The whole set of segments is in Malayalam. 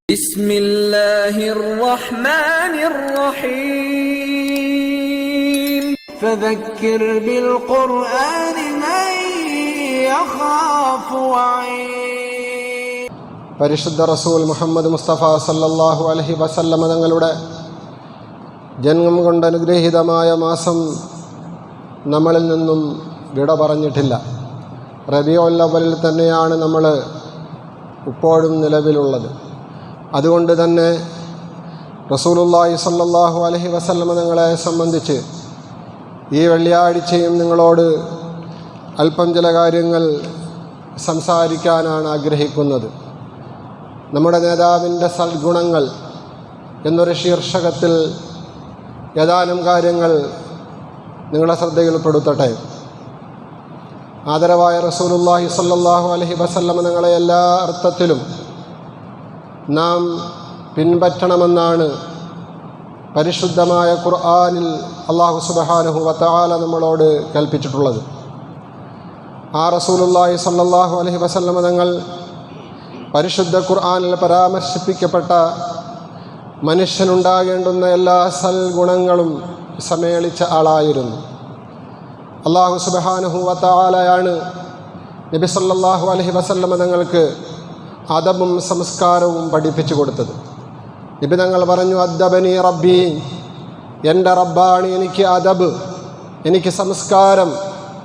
بسم الله الرحمن الرحيم فذكر بالقرآن من يخاف وعيد. പരിശുദ്ധ റസൂൽ മുഹമ്മദ് മുസ്തഫ സല്ലല്ലാഹു അലൈഹി വസല്ലമ തങ്ങളുടെ ജന്മം കൊണ്ട് അനുഗ്രഹീതമായ മാസം നമ്മളിൽ നിന്നും വിട പറഞ്ഞിട്ടില്ല. റബീഉൽ അവ്വലിൽ തന്നെയാണ് നമ്മൾ ഇപ്പോഴും നിലവിലുള്ളത്. അതുകൊണ്ട് തന്നെ റസൂലുള്ളാഹി സ്വല്ലല്ലാഹു അലൈഹി വസല്ലമ തങ്ങളെ സംബന്ധിച്ച് ഈ വെള്ളിയാഴ്ചയും നിങ്ങളോട് അല്പം ചില കാര്യങ്ങൾ സംസാരിക്കാനാണ് ആഗ്രഹിക്കുന്നത്. നമ്മുടെ നേതാവിൻ്റെ സൽഗുണങ്ങൾ എന്നൊരു ശീർഷകത്തിൽ ഏതാനും കാര്യങ്ങൾ നിങ്ങളുടെ ശ്രദ്ധയിൽപ്പെടുത്തട്ടെ. ആദരവായ റസൂലുള്ളാഹി സ്വല്ലല്ലാഹു അലൈഹി വസല്ലമ തങ്ങളെ എല്ലാ അർത്ഥത്തിലും നാം പിൻപറ്റണമെന്നാണ് പരിശുദ്ധമായ ഖുർആനിൽ അല്ലാഹു സുബ്ഹാനഹു വ തആല നമ്മളോട് കൽപ്പിച്ചിട്ടുള്ളത്. ആ റസൂലുള്ളാഹി സ്വല്ലല്ലാഹു അലൈഹി വസല്ലമ തങ്ങൾ പരിശുദ്ധ ഖുർആനിൽ പരാമർശിപ്പിക്കപ്പെട്ട മനുഷ്യനുണ്ടാകേണ്ടുന്ന എല്ലാ സൽഗുണങ്ങളും സമ്മേളിച്ച ആളായിരുന്നു. അല്ലാഹു സുബ്ഹാനഹു വ തആലയാണ് നബി സല്ലല്ലാഹു അലൈഹി വസല്ലമ തങ്ങൾക്ക് അദബും സംസ്കാരവും പഠിപ്പിച്ചു കൊടുത്തത്. നബി തങ്ങൾ പറഞ്ഞു, അദ്ദബനി റബ്ബി, എൻ്റെ റബ്ബാണ് എനിക്ക് അദബ്, എനിക്ക് സംസ്കാരം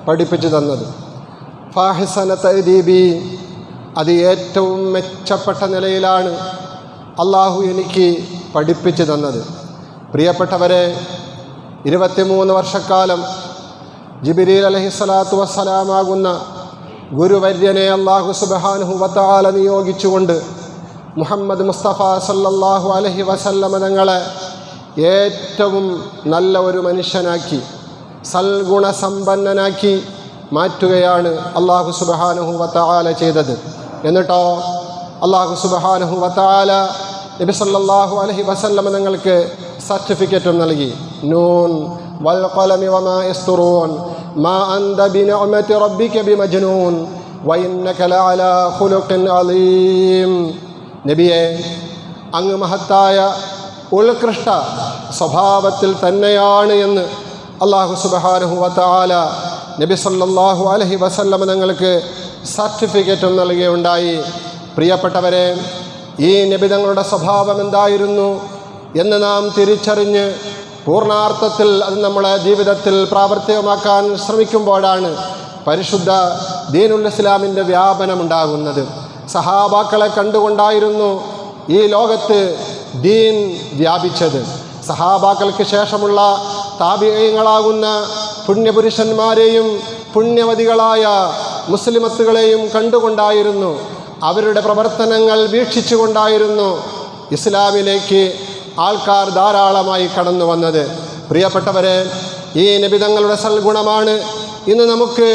പഠിപ്പിച്ചു തന്നത്. ഫാഹിസന തഅദീബി, അത് ഏറ്റവും മെച്ചപ്പെട്ട നിലയിലാണ് അള്ളാഹു എനിക്ക് പഠിപ്പിച്ചു തന്നത്. പ്രിയപ്പെട്ടവരെ, 23 വർഷക്കാലം ജിബ്രീൽ അലൈഹിസ്സലാത്തു വസ്സലാമാകുന്ന ഗുരുവര്യനെ അല്ലാഹു സുബ്ഹാനഹു വ തആല നിയോഗിച്ചുകൊണ്ട് മുഹമ്മദ് മുസ്തഫ സല്ലല്ലാഹു അലൈഹി വസല്ലമ തങ്ങളെ ഏറ്റവും നല്ല ഒരു മനുഷ്യനാക്കി, സൽഗുണസമ്പന്നനാക്കി മാറ്റുകയാണ് അല്ലാഹു സുബ്ഹാനഹു വ തആല ചെയ്തത്. എന്നിട്ടോ അല്ലാഹു സുബ്ഹാനഹു വ തആല നബി സല്ലല്ലാഹു അലൈഹി വസല്ലമ തങ്ങൾക്ക് സർട്ടിഫിക്കറ്റും നൽകി. നൂൻ വൽ ഖലമി വമാ യസ്തുറൂൻ മാ അൻത ബിനിഅമതി റബ്ബിക ബിമജ്നൂൻ വഇന്നക ലഅലാ ഖുലുഖിൻ അലീം. നബിയെ, അങ്ങ് മഹത്തായ ഉത്കൃഷ്ട സ്വഭാവത്തിൽ തന്നെയാണ് എന്ന് അല്ലാഹു സുബ്ഹാനഹു വ തആല നബി സല്ലല്ലാഹു അലൈഹി വസല്ലമ തങ്ങൾക്ക് സർട്ടിഫിക്കറ്റും നൽകുകയുണ്ടായി. പ്രിയപ്പെട്ടവരെ, ഈ നബി തങ്ങളുടെ സ്വഭാവം എന്തായിരുന്നു എന്ന് നാം തിരിച്ചറിഞ്ഞ് പൂർണ്ണാർത്ഥത്തിൽ അത് നമ്മളെ ജീവിതത്തിൽ പ്രാവർത്തികമാക്കാൻ ശ്രമിക്കുമ്പോഴാണ് പരിശുദ്ധ ദീനുൽ ഇസ്ലാമിൻ്റെ വ്യാപനമുണ്ടാകുന്നത്. സഹാബാക്കളെ കണ്ടുകൊണ്ടായിരുന്നു ഈ ലോകത്ത് ദീൻ വ്യാപിച്ചത്. സഹാബാക്കൾക്ക് ശേഷമുള്ള താബിഈങ്ങളാകുന്ന പുണ്യപുരുഷന്മാരെയും പുണ്യവതികളായ മുസ്ലിമത്തുകളെയും കണ്ടുകൊണ്ടായിരുന്നു, അവരുടെ പ്രവർത്തനങ്ങൾ വീക്ഷിച്ചുകൊണ്ടായിരുന്നു ഇസ്ലാമിലേക്ക് ആൾക്കാർ ധാരാളമായി കടന്നു വന്നത്. പ്രിയപ്പെട്ടവരെ, ഈ നബി തങ്ങളുടെ സൽഗുണമാണ് ഇന്ന് നമുക്ക്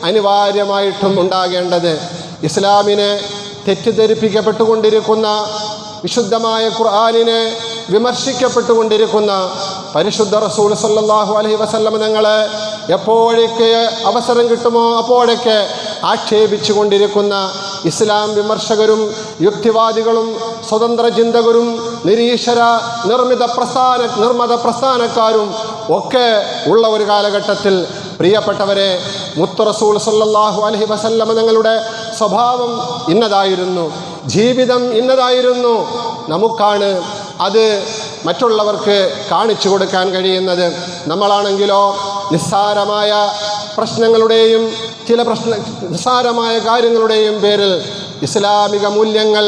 അനിവാര്യമായിട്ടും ഉണ്ടാകേണ്ടത്. ഇസ്ലാമിനെ തെറ്റിദ്ധരിപ്പിക്കപ്പെട്ടുകൊണ്ടിരിക്കുന്ന, വിശുദ്ധമായ ഖുർആനിനെ വിമർശിക്കപ്പെട്ടുകൊണ്ടിരിക്കുന്ന പരിശുദ്ധ റസൂൽ സല്ലല്ലാഹു അലൈഹി വസല്ലമ തങ്ങളെ എപ്പോഴൊക്കെ അവസരം കിട്ടുമോ അപ്പോഴൊക്കെ ആക്ഷേപിച്ചു കൊണ്ടിരിക്കുന്ന ഇസ്ലാം വിമർശകരും യുക്തിവാദികളും സ്വതന്ത്ര ചിന്തകരും നിരീശ്വര നിർമ്മത പ്രസ്ഥാനക്കാരും ഒക്കെ ഉള്ള ഒരു കാലഘട്ടത്തിൽ പ്രിയപ്പെട്ടവരെ, മുത്ത് റസൂൽ സല്ലല്ലാഹു അലൈഹി വസല്ലമ തങ്ങളുടെ സ്വഭാവം ഇന്നതായിരുന്നു, ജീവിതം ഇന്നതായിരുന്നു. നമുക്കാണ് അത് മറ്റുള്ളവർക്ക് കാണിച്ചു കൊടുക്കാൻ കഴിയുന്നത്. നമ്മളാണെങ്കിലോ നിസ്സാരമായ പ്രശ്നങ്ങളുടെയും നിസ്സാരമായ കാര്യങ്ങളുടെയും പേരിൽ ഇസ്ലാമിക മൂല്യങ്ങൾ,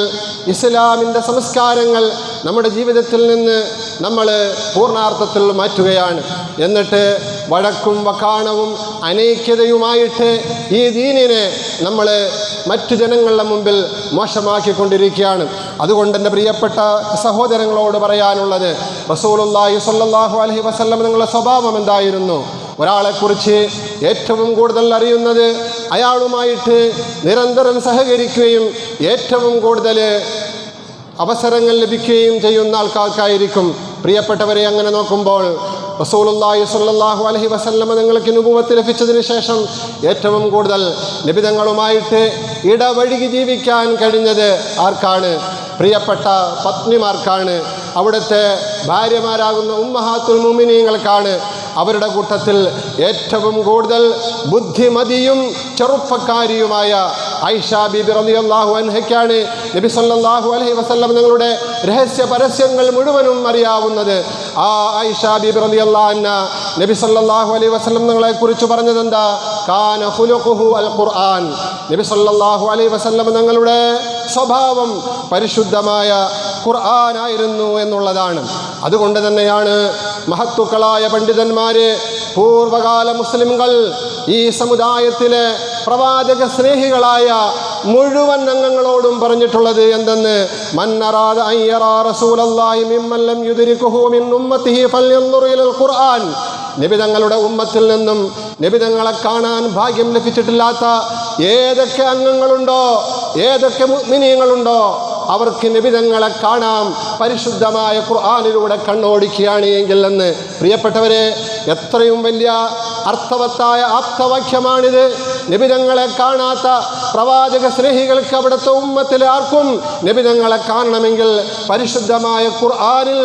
ഇസ്ലാമിൻ്റെ സംസ്കാരങ്ങൾ നമ്മുടെ ജീവിതത്തിൽ നിന്ന് നമ്മൾ പൂർണ്ണാർത്ഥത്തിൽ മാറ്റുകയാണ്. എന്നിട്ട് വഴക്കും വക്കാണവും അനൈക്യതയുമായിട്ട് ഈ ദീനിനെ നമ്മൾ മറ്റു ജനങ്ങളുടെ മുമ്പിൽ മോശമാക്കിക്കൊണ്ടിരിക്കുകയാണ്. അതുകൊണ്ട് എൻ്റെ പ്രിയപ്പെട്ട സഹോദരങ്ങളോട് പറയാനുള്ളത്, റസൂലുള്ളാഹി സ്വല്ലല്ലാഹു അലൈഹി വസല്ലം നിങ്ങളുടെ സ്വഭാവം എന്തായിരുന്നു? ഒരാളെക്കുറിച്ച് ഏറ്റവും കൂടുതൽ അറിയുന്നത് അയാളുമായിട്ട് നിരന്തരം സഹകരിക്കുകയും ഏറ്റവും കൂടുതൽ അവസരങ്ങൾ ലഭിക്കുകയും ചെയ്യുന്ന ആൾക്കാർക്കായിരിക്കും. പ്രിയപ്പെട്ടവരെ, അങ്ങനെ നോക്കുമ്പോൾ റസൂലുള്ളാഹി സ്വല്ലല്ലാഹു അലൈഹി വസല്ലം നിങ്ങൾക്ക് നുബുവത്ത് ലഭിച്ചതിന് ശേഷം ഏറ്റവും കൂടുതൽ നബിതങ്ങളുമായിട്ട് ഇടവഴുകി ജീവിക്കാൻ കഴിഞ്ഞത് ആർക്കാണ്? പ്രിയപ്പെട്ട പത്നിമാർക്കാണ്, അവിടുത്തെ ഭാര്യമാരാകുന്ന ഉമ്മഹാത്തുൽ മുഅ്മിനീങ്ങൾക്കാണ്. അവരുടെ കൂട്ടത്തിൽ ഏറ്റവും കൂടുതൽ ബുദ്ധിമതിയും ചെറുപ്പക്കാരിയുമായ ആയിഷ ബീബി റളിയല്ലാഹു അൻഹയ്ക്കാണ് നബി സല്ലല്ലാഹു അലൈഹി വസല്ലം തങ്ങളുടെ രഹസ്യ പരസ്യങ്ങൾ മുഴുവനും അറിയാവുന്നത്. ആ ആയിഷ ബീബി റളിയല്ലാഹു അൻഹ നബി സല്ലല്ലാഹു അലൈഹി വസല്ലം തങ്ങളെ കുറിച്ച് പറഞ്ഞതെന്താ? കാന ഖുലുഖുഹു അൽ ഖുർആൻ. നബി സല്ലല്ലാഹു അലൈഹി വസല്ലം തങ്ങളുടെ സ്വഭാവം പരിശുദ്ധമായ ഖുർആനായിരുന്നു എന്നുള്ളതാണ്. അതുകൊണ്ട് തന്നെയാണ് മഹത്തുക്കളായ പണ്ഡിതന്മാര്, പൂർവകാല മുസ്ലിംകൾ, ഈ സമുദായത്തിലെ പ്രവാചക സ്നേഹികളായ മുഴുവൻ അംഗങ്ങളോടും പറഞ്ഞിട്ടുള്ളത് എന്തെന്ന്? മൻ അറാദ അൻ യറാ റസൂലല്ലാഹി മിമ്മൻ ലം യുദ്രികുഹു മിൻ ഉമ്മത്തിഹി ഫൽയൻദുർ ഇലൽ ഖുർആൻ. നബി തങ്ങളുടെ ഉമ്മത്തിൽ നിന്നും നബി തങ്ങളെ കാണാൻ ഭാഗ്യം ലഭിച്ചിട്ടില്ലാത്ത ഏതൊക്കെ അംഗങ്ങളുണ്ടോ, ഏതൊക്കെ മുഅ്മിനീങ്ങളുണ്ടോ, അവർക്ക് നബി തങ്ങളെ കാണാം പരിശുദ്ധമായ ഖുർആനിലൂടെ കണ്ണോടിക്കുകയാണ് എങ്കിൽ എന്ന്. പ്രിയപ്പെട്ടവരെ, എത്രയും വലിയ അർത്ഥവത്തായ ആപ്തവാക്യമാണിത്. നബി തങ്ങളെ കാണാത്ത പ്രവാചക സ്നേഹികൾക്ക് അവിടുത്തെ ഉമ്മത്തിലെ ആർക്കും നബി തങ്ങളെ കാണണമെങ്കിൽ പരിശുദ്ധമായ ഖുർആനിൽ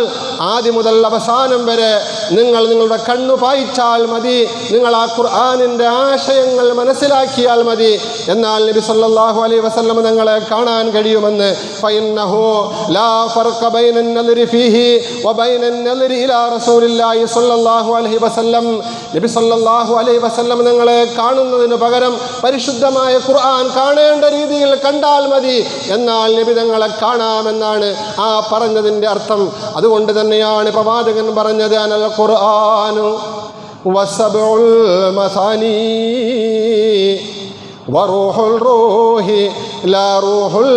ആദ്യം മുതൽ അവസാനം വരെ നിങ്ങളുടെ കണ്ണു പായിച്ചാൽ മതി, നിങ്ങൾ ആ ഖുർആനിൻ്റെ ആശയങ്ങൾ മനസ്സിലാക്കിയാൽ മതി. എന്നാൽ നബി സല്ലല്ലാഹു അലൈഹി വസല്ലം തങ്ങളെ കാണാൻ കഴിയുമെന്ന്. ഫഇന്നഹു ലാ ഫർഖ ബൈനൻ നദരി ഫീഹി വബൈനൻ നദരി ഇലാ റസൂലില്ലാഹി സല്ലല്ലാഹു അലൈഹി വസല്ലം. നബി സല്ലല്ലാഹു അലൈഹി വസല്ലം തങ്ങളെ കാണുന്നതിന് പകരം പരിശുദ്ധമായ ഖുർആൻ കാണേണ്ട രീതിയിൽ കണ്ടാൽ മതി, എന്നാൽ നബി തങ്ങളെ കാണാമെന്നാണ് ആ പറഞ്ഞതിൻ്റെ അർത്ഥം. അതുകൊണ്ട് തന്നെയാണ് പ്രവാചകൻ പറഞ്ഞത്, അനൽ ഖുർആനു വസബഉൽ മസാനി വറൂഹുൽ റൂഹി ലാ റൂഹുൽ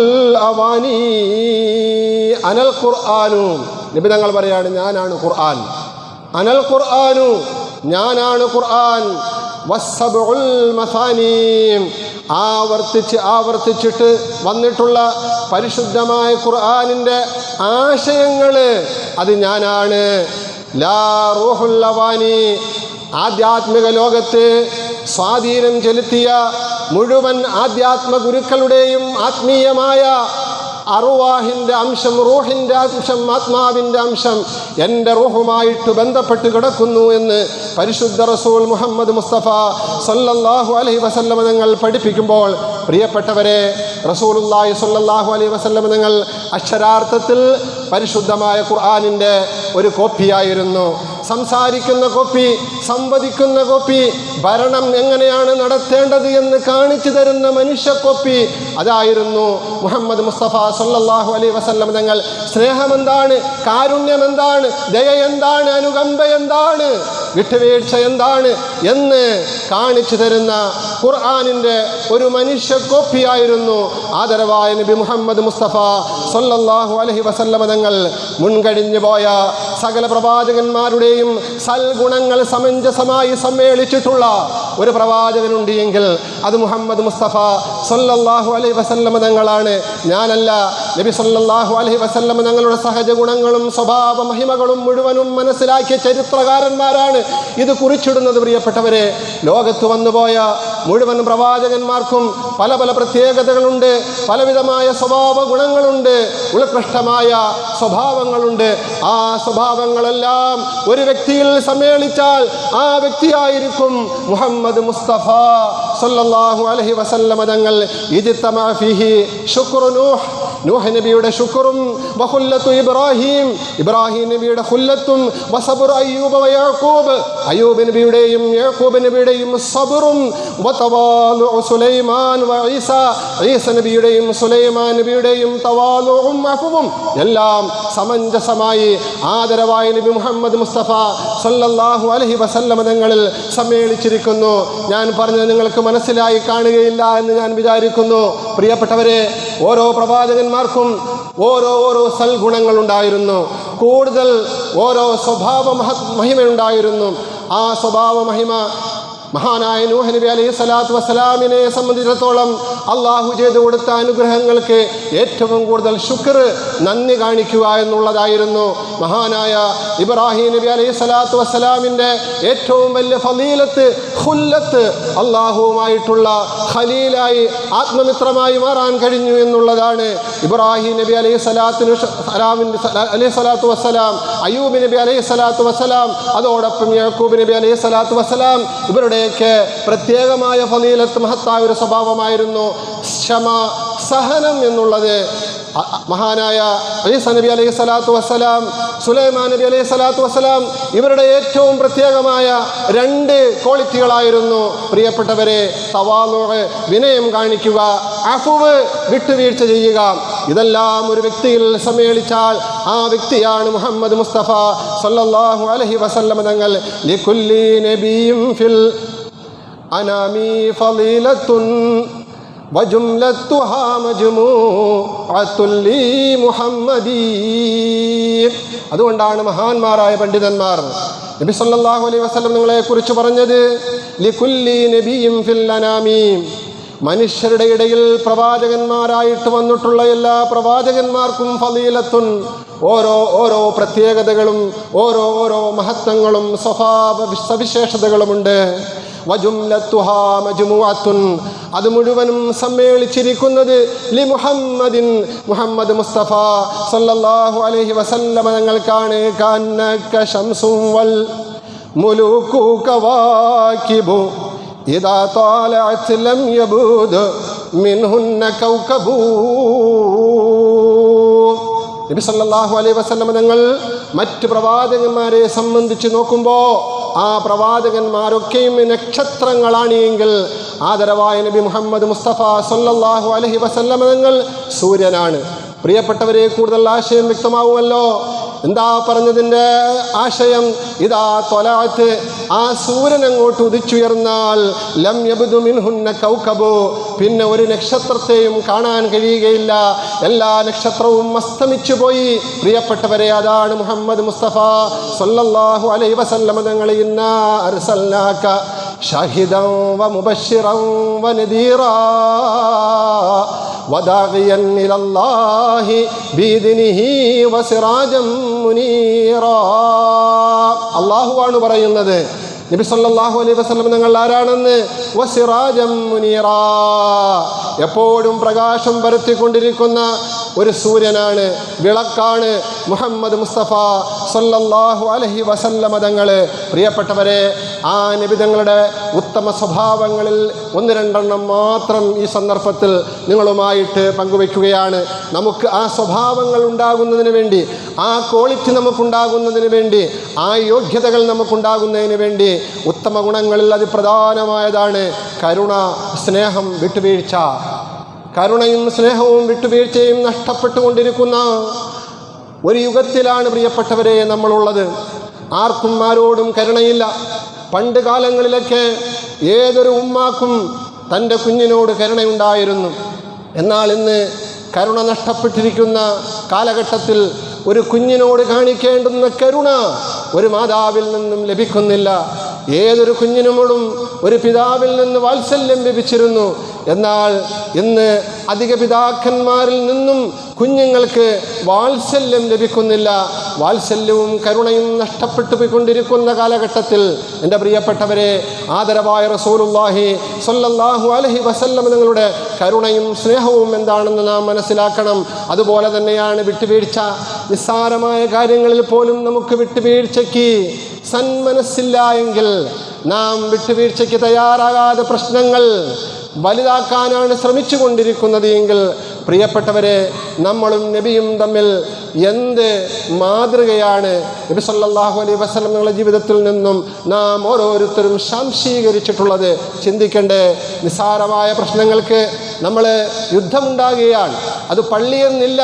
അവാനി. അനൽ ഖുർആനു, നബി തങ്ങൾ പറയാണ്, ഞാനാണ് ഖുർആൻ. അനൽ ഖുർആനു, ഞാനാണ് ഖുർആൻ. വസ്സബഉൽ മസാനി, ആവർത്തിച്ചിട്ട് വന്നിട്ടുള്ള പരിശുദ്ധമായ ഖുർആനിൻ്റെ ആശയങ്ങൾ അത് ഞാനാണ്. ലാ റൂഹുൽ അവാനി, ആധ്യാത്മിക ലോകത്ത് സ്വാധീനം ചെലുത്തിയ മുഴുവൻ ആധ്യാത്മ ഗുരുക്കളുടെയും ആത്മീയമായ അറുവാഹിൻ്റെ അംശം, റൂഹിൻ്റെ അംശം, ആത്മാവിൻ്റെ അംശം എൻ്റെ റൂഹുമായിട്ട് ബന്ധപ്പെട്ട് കിടക്കുന്നു എന്ന് പരിശുദ്ധ റസൂൽ മുഹമ്മദ് മുസ്തഫ സല്ലല്ലാഹു അലൈഹി വസല്ലം തങ്ങൾ പഠിപ്പിക്കുമ്പോൾ, പ്രിയപ്പെട്ടവരെ, റസൂലുള്ളാഹി സല്ലല്ലാഹു അലൈഹി വസല്ലം തങ്ങൾ അക്ഷരാർത്ഥത്തിൽ പരിശുദ്ധമായ ഖുർആനിൻ്റെ ഒരു കോപ്പിയായിരുന്നു. സംസാരിക്കുന്ന കോപ്പി, സംവദിക്കുന്ന കോപ്പി, ഭരണം എങ്ങനെയാണ് നടത്തേണ്ടത് എന്ന് കാണിച്ചു തരുന്ന മനുഷ്യ കോപ്പി അതായിരുന്നു മുഹമ്മദ് മുസ്തഫ സല്ലല്ലാഹു അലൈഹി വസല്ലം തങ്ങൾ. സ്നേഹമെന്താണ്, കാരുണ്യം എന്താണ്, ദയ എന്താണ്, അനുകമ്പ എന്താണ്, വിട്ടുവീഴ്ച എന്താണ് എന്ന് കാണിച്ചു തരുന്ന ഖുർആനിൻ്റെ ഒരു മനുഷ്യ കോപ്പിയായിരുന്നു ആദരവായ നബി മുഹമ്മദ് മുസ്തഫ സല്ലല്ലാഹു അലൈഹി വസല്ലം തങ്ങൾ. മുൻകഴിഞ്ഞു പോയ സകല പ്രവാചകന്മാരുടെയും സൽഗുണങ്ങൾ സമഞ്ജസമായി സമ്മേളിച്ചിട്ടുള്ള ഒരു പ്രവാചകനുണ്ട് എങ്കിൽ അത് മുഹമ്മദ് മുസ്തഫ സല്ലല്ലാഹു അലൈഹി വസല്ലം തങ്ങളാണ്, ഞാനല്ല. നബി സല്ലല്ലാഹു അലൈഹി വസല്ലം തങ്ങളുടെ സഹജ ഗുണങ്ങളും സ്വഭാവ മഹിമകളും മുഴുവനും മനസ്സിലാക്കിയ ചരിത്രകാരന്മാരാണ് ഇത് കുറിച്ചിടുന്നത്. പ്രിയപ്പെട്ടവരെ, ലോകത്ത് വന്നുപോയ മുഴുവൻ പ്രവാചകന്മാർക്കും പല പല പ്രത്യേകതകളുണ്ട്, പലവിധമായ സ്വഭാവ ഗുണങ്ങളുണ്ട്, ഉത്കൃഷ്ടമായ സ്വഭാവങ്ങളുണ്ട്. ആ സ്വഭാവങ്ങളെല്ലാം ഒരു വ്യക്തിയിൽ സമ്മേളിച്ചാൽ ആ വ്യക്തിയായിരിക്കും മുഹമ്മദ് മുസ്തഫ സല്ലല്ലാഹു അലൈഹി വസല്ലം തങ്ങൾ. ഇജ്തമഅ ഫീഹി ശുക്റു നൂഹ് നബിയുടെ ശുക്റും വഖുല്ലത്തു ഇബ്രാഹിം നബിയുടെ ഖുല്ലത്തും വസബ്റു അയ്യൂബ വയാഖൂബ് അയ്യൂബ് നബിയുടെയും യാഖൂബ് നബിയുടെയും സബ്റും വതവാലുഉ സുലൈമാൻ വഈസ നബിയുടെയും സുലൈമാൻ നബിയുടെയും തവാലുഉം അഫ്വും എല്ലാം സമഞ്ജസമായി ആദരവായ നബി മുഹമ്മദ് മുസ്തഫ സല്ലല്ലാഹു അലൈഹി വസല്ലം തങ്ങളിൽ സമ്മേളിച്ചിരിക്കുന്നു. ഞാൻ പറഞ്ഞത് നിങ്ങൾക്ക് മനസ്സിലായി കാണുകയില്ല എന്ന് ഞാൻ വിചാരിക്കുന്നു. പ്രിയപ്പെട്ടവരെ, ഓരോ പ്രവാചകന്മാർക്കും ഓരോ സൽഗുണങ്ങളുണ്ടായിരുന്നു, കൂടുതൽ ഓരോ സ്വഭാവ മഹിമയുണ്ടായിരുന്നു. ആ സ്വഭാവ മഹിമ മഹാനായ നൂഹ് നബി അലൈഹി സ്വലാത്തു വസ്സലാമിനെ സംബന്ധിച്ചിടത്തോളം അള്ളാഹു ചെയ്തു കൊടുത്ത അനുഗ്രഹങ്ങൾക്ക് ഏറ്റവും കൂടുതൽ ശുക്ർ, നന്ദി കാണിക്കുക എന്നുള്ളതായിരുന്നു മഹാനായ ഇബ്രാഹിം നബി അലൈഹി സ്വലാത്തു വസ്സലാമിൻ്റെ ഏറ്റവും വലിയ ഫളീലത്ത്, ഖുല്ലത്ത്. അള്ളാഹുവുമായിട്ടുള്ള ഖലീലായി, ആത്മമിത്രമായി മാറാൻ കഴിഞ്ഞു എന്നുള്ളതാണ്. ഇബ്രാഹിം നബി അലൈഹി സ്വലാത്തു വസ്സലാം, അയ്യൂബ് നബി അലൈഹി സ്വലാത്തു വസ്സലാം, അതോടൊപ്പം യാക്കൂബ് നബി അലൈഹി സ്വലാത്തു വസ്സലാം, ഇവരുടെയൊക്കെ പ്രത്യേകമായ ഫളീലത്ത്, മഹത്തായ ഒരു സ്വഭാവമായിരുന്നു ക്ഷമ, സഹനം എന്നുള്ളത്. മഹാനായ ഈസ നബി അലൈഹി സ്വലാത്തു വസ്സലാം, സുലൈമാൻ നബി അലൈഹി സ്വലാത്തു വസ്സലാം, ഇവരുടെ ഏറ്റവും പ്രത്യേകമായ 2 ക്വാളിറ്റികളായിരുന്നു പ്രിയപ്പെട്ടവരെ. തവാളുഅ്, വിനയം കാണിക്കുക, അഫ്വ്, വിട്ടുവീഴ്ച ചെയ്യുക. ഇതെല്ലാം ഒരു വ്യക്തിയിൽ സമ്മേളിച്ചാൽ ആ വ്യക്തിയാണ് മുഹമ്മദ് മുസ്തഫ സല്ലല്ലാഹു അലൈഹി വസല്ലം തങ്ങൾ. ലികുല്ലി നബിയും ഫിൽ അനാമി ഫളീലത്തുൻ വജുംലത്തുഹാ മജ്മൂഅത്തുൽ ലി മുഹമ്മദി. അതുകൊണ്ടാണ് മഹാന്മാരായ പണ്ഡിതന്മാർ നബി സല്ലല്ലാഹു അലൈഹി വസല്ലം നിങ്ങളെ കുറിച്ച് പറഞ്ഞത് ലികുല്ലി നബിയും ഫിൽ അനാമി. മനുഷ്യരുടെ ഇടയിൽ പ്രവാചകന്മാരായിട്ട് വന്നിട്ടുള്ള എല്ലാ പ്രവാചകന്മാർക്കും ഫളീലത്തുൻ, ഓരോ പ്രത്യേകതകളും, ഓരോ മഹത്വങ്ങളും, സവിശേഷതകളുമുണ്ട്. വജുംലത്തുഹാ മജ്മൂഅത്തുൻ, അത് മുഴുവനും സമ്മേളിച്ചിരിക്കുന്നത് ലി മുഹമ്മദിൻ, മുഹമ്മദ് മുസ്തഫ സല്ലല്ലാഹു അലൈഹി വസല്ലം തങ്ങൾക്കാണ്. കന്നക ശംസും വൽ മുലൂകു കവാകിബു ഇദാ താലഅത് ലം യബൂദ് മിൻഹുന്ന കൗകബു. നബി സല്ലല്ലാഹു അലൈഹി വസല്ലം തങ്ങൾ മറ്റ് പ്രവാചകന്മാരെ സംബന്ധിച്ച് നോക്കുമ്പോൾ ആ പ്രവാചകന്മാരൊക്കെയും നക്ഷത്രങ്ങളാണ് എങ്കിൽ ആദരവായ നബി മുഹമ്മദ് മുസ്തഫ സല്ലല്ലാഹു അലൈഹി വസല്ലം തങ്ങൾ സൂര്യനാണ്. പ്രിയപ്പെട്ടവരെ, കൂടുതൽ ആശയം വ്യക്തമാവുമല്ലോ. എന്താ പറഞ്ഞതിൻ്റെ ആശയം? ഇതാ ത്വലഅത്ത്, ആ സൂര്യൻ അങ്ങോട്ട് ഉദിച്ചുയർന്നാൽ ലം യബ്ദു മിൻഹുന്ന കൗകബു, പിന്നെ ഒരു നക്ഷത്രത്തെയും കാണാൻ കഴിയുകയില്ല, എല്ലാ നക്ഷത്രവും അസ്തമിച്ചു പോയി. പ്രിയപ്പെട്ടവരെ, അതാണ് മുഹമ്മദ് മുസ്തഫ സല്ലല്ലാഹു അലൈഹി വസല്ലം തങ്ങൾ. ഇന്നാ അർസൽനാക ഷാഹിദൻ വമുബശ്ശിറൻ വനദീറാ വദാഇയൻ ഇലല്ലാഹി ബിഇദ്നിഹി വസിറാജൻ മുനീറാ. അല്ലാഹുവാണ് പറയുന്നത്. നബി സല്ലല്ലാഹു അലൈഹി വസല്ലം തങ്ങൾ ആരാണെന്ന്? വസിറാജൻ മുനീറാ, എപ്പോഴും പ്രകാശം പരത്തിക്കൊണ്ടിരിക്കുന്ന ഒരു സൂര്യനാണ്, വിളക്കാണ് മുഹമ്മദ് മുസ്തഫ സല്ലല്ലാഹു അലൈഹി വസല്ലം തങ്ങൾ. പ്രിയപ്പെട്ടവരെ, ആ നബി തങ്ങളുടെ ഉത്തമ സ്വഭാവങ്ങളിൽ 1-2 മാത്രം ഈ സന്ദർഭത്തിൽ നിങ്ങളുമായിട്ട് പങ്കുവയ്ക്കുകയാണ്. നമുക്ക് ആ സ്വഭാവങ്ങൾ ഉണ്ടാകുന്നതിന് വേണ്ടി, ആ ക്വാളിറ്റി നമുക്കുണ്ടാകുന്നതിന് വേണ്ടി, ആ യോഗ്യതകൾ നമുക്കുണ്ടാകുന്നതിന് വേണ്ടി ഉത്തമ ഗുണങ്ങളിൽ അതിപ്രധാനമായതാണ് കരുണ, സ്നേഹം, വിട്ടുവീഴ്ച. കരുണയും സ്നേഹവും വിട്ടുവീഴ്ചയും നഷ്ടപ്പെട്ടുകൊണ്ടിരിക്കുന്ന ഒരു യുഗത്തിലാണ് പ്രിയപ്പെട്ടവരെ നമ്മളുള്ളത്. ആർക്കും ആരോടും കരുണയില്ല. പണ്ട് കാലങ്ങളിലൊക്കെ ഏതൊരു ഉമ്മാക്കും തൻ്റെ കുഞ്ഞിനോട് കരുണയുണ്ടായിരുന്നു. എന്നാൽ ഇന്ന് കരുണ നഷ്ടപ്പെട്ടിരിക്കുന്ന കാലഘട്ടത്തിൽ ഒരു കുഞ്ഞിനോട് കാണിക്കേണ്ടുന്ന കരുണ ഒരു മാതാവിൽ നിന്നും ലഭിക്കുന്നില്ല. ഏതൊരു കുഞ്ഞിനോടും ഒരു പിതാവിൽ നിന്ന് വാത്സല്യം ലഭിച്ചിരുന്നു. എന്നാൽ ഇന്ന് അധിക പിതാക്കന്മാരിൽ നിന്നും കുഞ്ഞുങ്ങൾക്ക് വാത്സല്യം ലഭിക്കുന്നില്ല. വാത്സല്യവും കരുണയും നഷ്ടപ്പെട്ടു പോയിക്കൊണ്ടിരിക്കുന്ന കാലഘട്ടത്തിൽ എൻ്റെ പ്രിയപ്പെട്ടവരെ, ആദരവായ റസൂലുള്ളാഹി സ്വല്ലല്ലാഹു അലൈഹി വസല്ലം നിങ്ങളുടെ കരുണയും സ്നേഹവും എന്താണെന്ന് നാം മനസ്സിലാക്കണം. അതുപോലെ തന്നെയാണ് വിട്ടുവീഴ്ച. നിസ്സാരമായ കാര്യങ്ങളിൽ പോലും നമുക്ക് വിട്ടുവീഴ്ചയ്ക്ക് സന്മനസ്സില്ല എങ്കിൽ, നാം വിട്ടുവീഴ്ചയ്ക്ക് തയ്യാറാകാതെ പ്രശ്നങ്ങൾ വലുതാക്കാനാണ് ശ്രമിച്ചു കൊണ്ടിരിക്കുന്നത് എങ്കിൽ, പ്രിയപ്പെട്ടവരെ, നമ്മളും നബിയും തമ്മിൽ എന്ത് മാതൃകയാണ് നബി സല്ലല്ലാഹു അലൈഹി വസല്ലം നിങ്ങളുടെ ജീവിതത്തിൽ നിന്നും നാം ഓരോരുത്തരും ശാംശീകരിച്ചിട്ടുള്ളത്? ചിന്തിക്കണ്ടേ. നിസ്സാരമായ പ്രശ്നങ്ങൾക്ക് നമ്മൾ യുദ്ധമുണ്ടാകുകയാണ്. അത് പള്ളിയെന്നില്ല,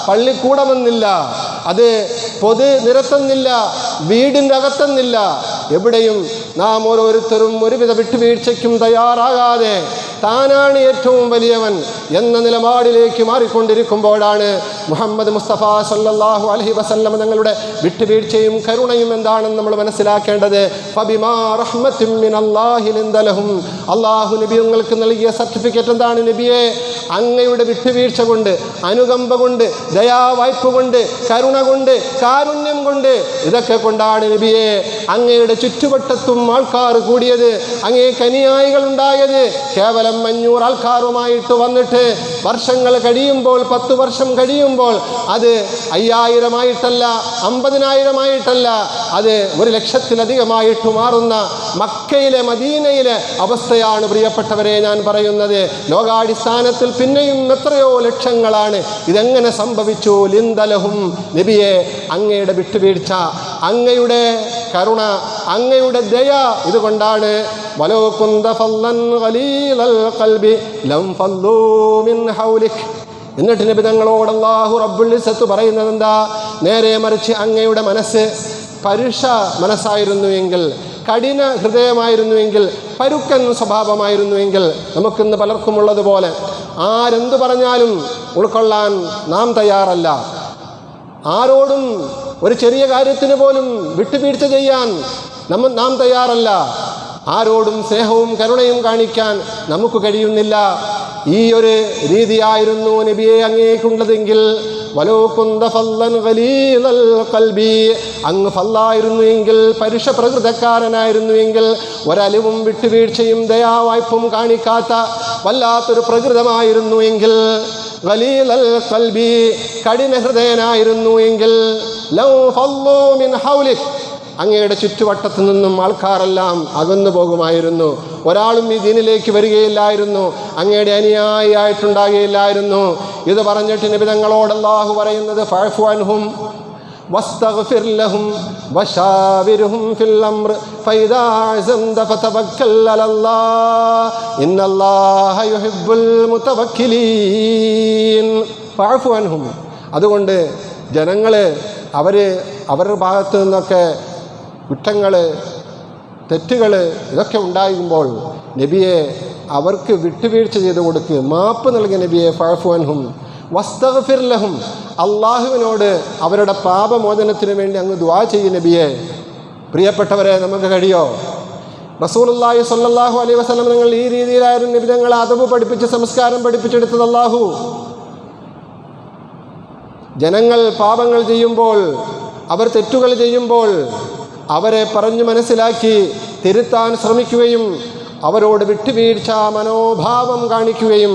പള്ളിക്കൂടമെന്നില്ല, അത് പൊതു നിരത്തെന്നില്ല, വീടിൻ്റെ അകത്തെന്നില്ല, എവിടെയും നാം ഓരോരുത്തരും ഒരുവിധ വിട്ടുവീഴ്ചയ്ക്കും തയ്യാറാകാതെ താനാണ് ഏറ്റവും വലിയവൻ എന്ന നിലപാടിലേക്ക് മാറിക്കൊണ്ടിരിക്കുമ്പോഴാണ് മുഹമ്മദ് മുസ്തഫ സല്ലല്ലാഹു അലൈഹി വസല്ലം തങ്ങളുടെ വിട്ടുവീഴ്ചയും കരുണയും എന്താണെന്ന് നമ്മൾ മനസ്സിലാക്കേണ്ടത്. ഫബിമാ റഹ്മത്തിൻ മിനല്ലാഹി ലിന്ത ലഹും, അല്ലാഹു നബി നിങ്ങൾക്ക് നൽകിയ സർട്ടിഫിക്കറ്റ് എന്താണ് നബിയെ? അങ്ങയുടെ വിട്ടുവീഴ്ച കൊണ്ട്, അനുകമ്പ കൊണ്ട്, ദയാവായ്പ കൊണ്ട്, കരുണ കൊണ്ട്, കാരുണ്യം കൊണ്ട്, ഇതൊക്കെ കൊണ്ടാണ് നബിയെ അങ്ങയുടെ ചുറ്റുവട്ടത്തും ആൾക്കാർ കൂടിയത്, അങ്ങേക്ക് അനുയായികൾ ഉണ്ടായത്. കേവലം 500 ആൾക്കാരുമായിട്ട് വന്നിട്ട് വർഷങ്ങൾ കഴിയുമ്പോൾ, 10 വർഷം കഴിയുമ്പോൾ അത് 5000 50,000 അത് 1,00,000-ലധികമായിട്ട് മാറുന്ന മക്കയിലെ മദീനയിലെ അവസ്ഥയാണ് പ്രിയപ്പെട്ടവരെ ഞാൻ പറയുന്നത്. ലോകാടിസ്ഥാനത്തിൽ പിന്നെയും എത്രയോ ലക്ഷങ്ങളാണ്. ഇതെങ്ങനെ സംഭവിച്ചു? ലിന്ദലഹും, നബിയെ അങ്ങയുടെ വിട്ടുവീഴ്ച, അങ്ങയുടെ കരുണ, അങ്ങയുടെ ദയ ഇതുകൊണ്ടാണ്. വലോ കുന്ത ഫല്ലൻ ഖലീലൽ ഖൽബി ലം ഫല്ലൂ മിൻ ഹൗലിക്. എന്നിട്ട് നബി തങ്ങളോട് അല്ലാഹു റബ്ബുൽ ഇസ്സത്ത് പറയുന്നത് എന്താ? നേരെ മറിച്ച് അങ്ങയുടെ മനസ്സ് പരുഷ മനസ്സായിരുന്നുവെങ്കിൽ, കഠിന ഹൃദയമായിരുന്നുവെങ്കിൽ, പരുക്കൻ സ്വഭാവമായിരുന്നുവെങ്കിൽ, നമുക്കിന്ന് പലർക്കുമുള്ളതുപോലെ ആരെന്തു പറഞ്ഞാലും ഉൾക്കൊള്ളാൻ നാം തയ്യാറല്ല. ആരോടും ഒരു ചെറിയ കാര്യത്തിന് പോലും വിട്ടുവീഴ്ച ചെയ്യാൻ നാം തയ്യാറല്ല. ആരോടും സ്നേഹവും കരുണയും കാണിക്കാൻ നമുക്ക് കഴിയുന്നില്ല. ഈ ഒരു രീതിയായിരുന്നു നബിയെ അങ്ങേക്കുള്ളതെങ്കിൽ വലോ കുന്ത ഫല്ലൻ ഖലീലൽ ഖൽബി, അങ്ങ് ഫല്ലായിരുന്നുവെങ്കിൽ, പരുഷ പ്രകൃതക്കാരനായിരുന്നുവെങ്കിൽ, ഒരലിവും വിട്ടുവീഴ്ചയും ദയാവായ്പും കാണിക്കാത്ത വല്ലാത്തൊരു പ്രകൃതമായിരുന്നുവെങ്കിൽ, ഖലീലൽ ഖൽബി കഠിന ഹൃദയനായിരുന്നുവെങ്കിൽ, ലൗ ഫല്ലൂ മിൻ ഹൗലിക് അങ്ങയുടെ ചുറ്റുവട്ടത്തു നിന്നും ആൾക്കാരെല്ലാം അകന്നു പോകുമായിരുന്നു. ഒരാളും ഈ ദീനിലേക്ക് വരികയില്ലായിരുന്നു, അങ്ങയുടെ അനുയായിയായിട്ടുണ്ടാകുകയില്ലായിരുന്നു. ഇത് പറഞ്ഞിട്ട് നബി തങ്ങളോട് അല്ലാഹു പറയുന്നത് ഫഅഫു അൻഹും വസ്തഗ്ഫിർ ലഹും വശാവിർഹും ഫിൽ അംർ ഫഇദാ അസംത ഫതവക്കൽ അലല്ലാഹ് ഇന്നല്ലാഹ യുഹിബ്ബുൽ മുതവക്കിലീൻ. ഫഅഫു അൻഹും, അതുകൊണ്ട് ജനങ്ങൾ അവരുടെ ഭാഗത്തു നിന്നൊക്കെ കുറ്റങ്ങൾ, തെറ്റുകൾ ഇതൊക്കെ ഉണ്ടാകുമ്പോൾ നബിയെ അവർക്ക് വിട്ടുവീഴ്ച ചെയ്ത് കൊടുക്കുക, മാപ്പ് നൽകിയ നബിയെ. ഫഅഫു അൻഹും വസ്തഗ്ഫിർ ലഹും, അള്ളാഹുവിനോട് അവരുടെ പാപമോചനത്തിന് വേണ്ടി അങ്ങ് ദുആ ചെയ്യും നബിയെ. പ്രിയപ്പെട്ടവരെ, നമുക്ക് കഴിയോ? റസൂലുള്ളാഹി സ്വല്ലല്ലാഹു അലൈഹി വസല്ലം നിങ്ങൾ ഈ രീതിയിലായിരുന്നു നബി തങ്ങൾ അദബ് പഠിപ്പിച്ച്, സംസ്കാരം പഠിപ്പിച്ചെടുത്തത്. അല്ലാഹു ജനങ്ങൾ പാപങ്ങൾ ചെയ്യുമ്പോൾ, അവർ തെറ്റുകൾ ചെയ്യുമ്പോൾ അവരെ പറഞ്ഞു മനസ്സിലാക്കി തിരുത്താൻ ശ്രമിക്കുകയും അവരോട് വിട്ടുവീഴ്ച മനോഭാവം കാണിക്കുകയും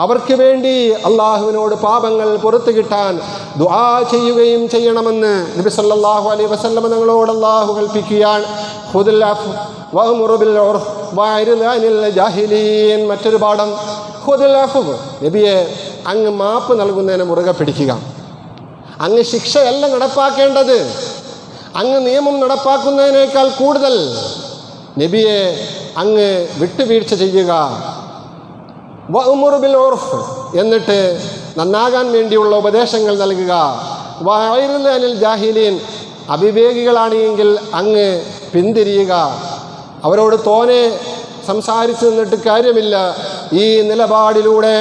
അവർക്ക് വേണ്ടി അള്ളാഹുവിനോട് പാപങ്ങൾ പുറത്തു കിട്ടാൻ ദുആ ചെയ്യുകയും ചെയ്യണമെന്ന് നബി സല്ലല്ലാഹു അലൈഹി വസല്ലം തങ്ങളോട് അള്ളാഹു കൽപ്പിക്കുകയാണ്. ഖുദുൽ അഫ്വ വഅ്മുർ ബിൽ ഉർഫ് വഅരിദ് അനിൽ ജാഹിലീൻ. മറ്റൊരു പാഠം ഖുദുൽ അഫ്വ, നബിയെ അങ്ങ് മാപ്പ് നൽകുന്നതിനെ മുറുകെ പിടിക്കുക. അങ്ങ് ശിക്ഷയല്ല നടപ്പാക്കേണ്ടത്, അങ്ങ് നിയമം നടപ്പാക്കുന്നതിനേക്കാൾ കൂടുതൽ നബിയെ അങ്ങ് വിട്ടുവീഴ്ച ചെയ്യുക. വഅ്മുർ ബിൽ ഉർഫ്, എന്നിട്ട് നന്നാകാൻ വേണ്ടിയുള്ള ഉപദേശങ്ങൾ നൽകുക. വഅരിദ് അനിൽ ജാഹിലീൻ, അവിവേകികളാണെങ്കിൽ അങ്ങ് പിന്തിരിയുക. അവരോട് തോനെ സംസാരിച്ചു നിന്നിട്ട് കാര്യമില്ല. ഈ നിലപാടിലൂടെ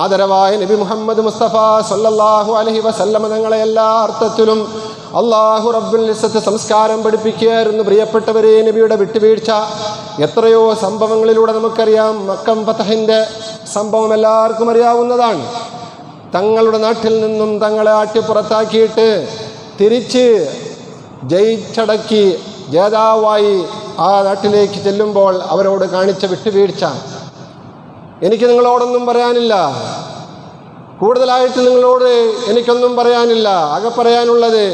ആദരവായ നബി മുഹമ്മദ് മുസ്തഫ സല്ലല്ലാഹു അലൈഹി വസല്ലം തങ്ങളെ എല്ലാ അർത്ഥത്തിലും അല്ലാഹു റബ്ബുൽ ഇസ്സത്ത് സംസ്കാരം പഠിപ്പിക്കുകയായിരുന്നു. പ്രിയപ്പെട്ടവരെ, നബിയുടെ വിട്ടുവീഴ്ച എത്രയോ സംഭവങ്ങളിലൂടെ നമുക്കറിയാം. മക്കം ഫതഹിൻ്റെ സംഭവം എല്ലാവർക്കും അറിയാവുന്നതാണ്. തങ്ങളുടെ നാട്ടിൽ നിന്നും തങ്ങളെ ആട്ടിപ്പുറത്താക്കിയിട്ട് തിരിച്ച് ജയിച്ചടക്കി ജേതാവായി ആ നാട്ടിലേക്ക് ചെല്ലുമ്പോൾ അവരോട് കാണിച്ച വിട്ടുവീഴ്ച. എനിക്ക് നിങ്ങളോടൊന്നും പറയാനില്ല, കൂടുതലായിട്ട് നിങ്ങളോട് എനിക്കൊന്നും പറയാനില്ല. ആകെ പറയാനുള്ളത്,